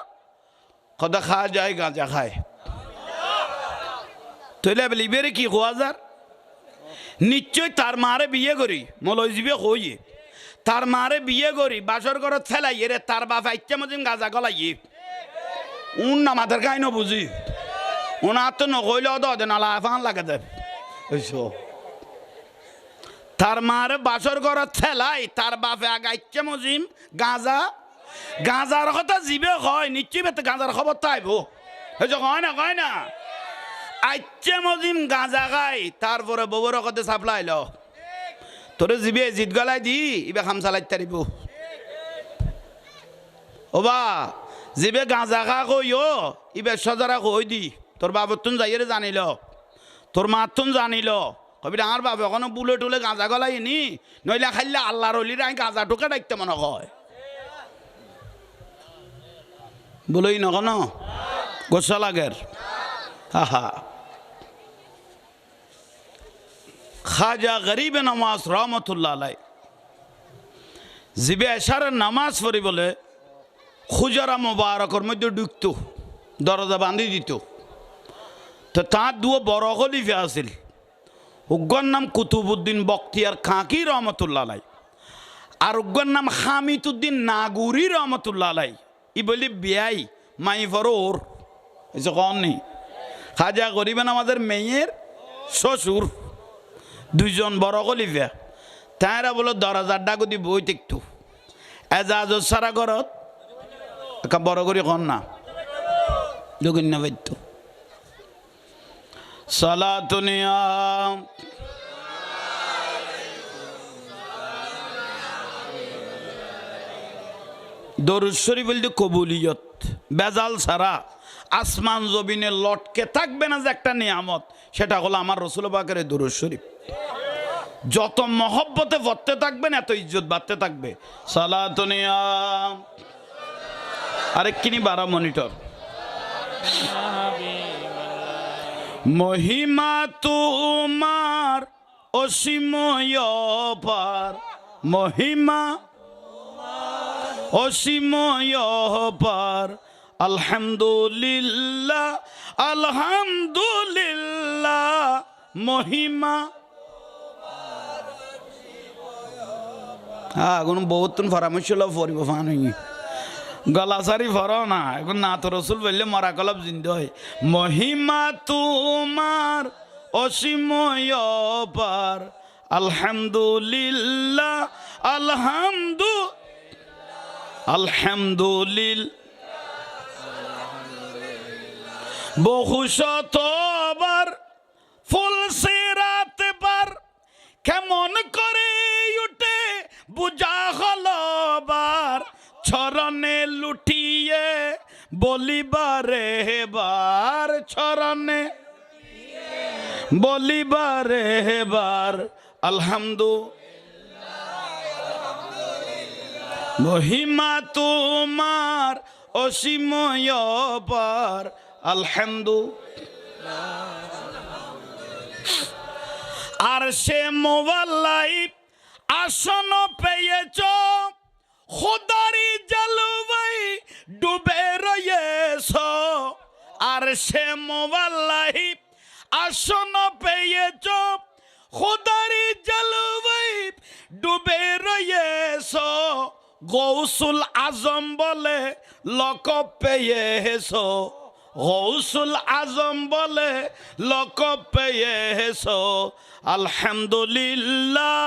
খোদা খাজায় গাঁজা খায় তৈলে বলে ইবেরে কি খোয়াজার নিশ্চয় তার মারে বিয়ে করি মৌলইজিবে কইয়ে তার মারে বিয়ে করি বাসর ঘরত ফেলাই রে তার বাপ ইচ্ছা মজিম গাঁজা গলাইয়ে উন না মাথার খাই ন বুঝি উনার তো নকইলে দে নালা ফান লাগে দেব তার মারে বাসর ঘরত ফেলাই তার বাপে আগা ইচ্ছা মজিম গাঁজা গাঁজার কথা জিবে হয় নিশ্চয় বেতে গাঁজার খবর তাইব কয় না আইচ্ছে মজিম গাঁজা খাই তারপরে বউর কথা সাপ্লাইল তোরে জিবে জিত গলাই দি ইবে খাম চালাই তারিব ওবা জিবে গাঁজা খা কইও ইবে সজারা কই দি তোর বাবর তুন যাইরে জানিল তোর মার তুন জানিল কবি ডাঙার বাপ এখনো বুলে টুলে গাঁজা গলাই নি নইলে খাইলে আল্লাহর হলির আই গাঁজা টোকে ডাকতে মনে হয় বলেই নকন গোসা লাগের হা খাজা গরিবে নামাজ রহমতুল্লাহ আলাই জিবে এশারের নামাজ পড়ি বলে খুজারা মোবারকর মধ্যে ঢুকত দরজা বান্ধি দিত তো তার দুও বড় খলিফা আছিল উগ্গর নাম কুতুবুদ্দিন বখতিয়ার খাঁকি রহমতুল্লাহ আলাই আর উগ্গর নাম হামিদুদ্দিন নাগুরি রহমতুল্লাহ আলাই ই বলি বিয়াই মাই ফরোর এসে কন নেই খাজা গরিবে নামাজের মেয়ের শ্বশুর দুইজন বড় খলিফা তাইরা বলো দরজার ডাকুদি বই দেখতো এজাজ সারা ঘরত একটা বড় করি কন না দুগুন না বাইতো সালাতুনিয়া দরুদ শরীফ বলতে কবুলিয়ত বেজাল ছাড়া আসমান জমিনে লটকে থাকবে না যে একটা নিয়ামত সেটা হলো আমার রসুল পাকের দরুদ শরীফ যত মহব্বতে পড়তে থাকবেন এত ইজ্জত বাড়তে থাকবে সালাতুনিয়া আরেক কিনি 12 মনিটর মহিমা তোমার অসীময় পার মহিমা অসীময় পার আলহামদুলিল্লাহ আলহামদুলিল্লাহ মহিমা এখন বহুত পরামর্শ পড়ব ফানি গলাসারি ফর না এখন না তো রসুল বললে মরা কলব জিন্দ হয় মহিমা তোমার অসীময় পার আলহামদুলিল্লাহ আলহামদুলিল্লাহ বহু শতবার ফুল সিরাত বার কেমন করে উঠে বুঝা হলবার চরণে লুটিয়ে বলিবারে বার চরণে বলিবারে বার আলহামদুলিল্লাহ মহিমা তোমার অসীময় পার আলহামদুলিল্লাহ আর সে মোবাল্লাই আসন পেয়েছ খোদারি জলবাই ডুবে রয়েছ আর সে মোবাল্লাই আসন পেয়েছ খোদারি জলবাই ডুবে রয়েছ গৌসুল আজম বলে লকব পেয়েছ গৌসুল আজম বলে লকব পেয়েছ আলহামদুলিল্লাহ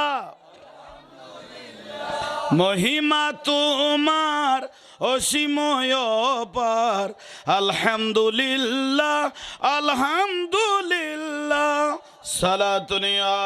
মহিমা তোমার অসীময় পার আলহামদুলিল্লাহ আলহামদুলিল্লাহ সালাতুনিয়া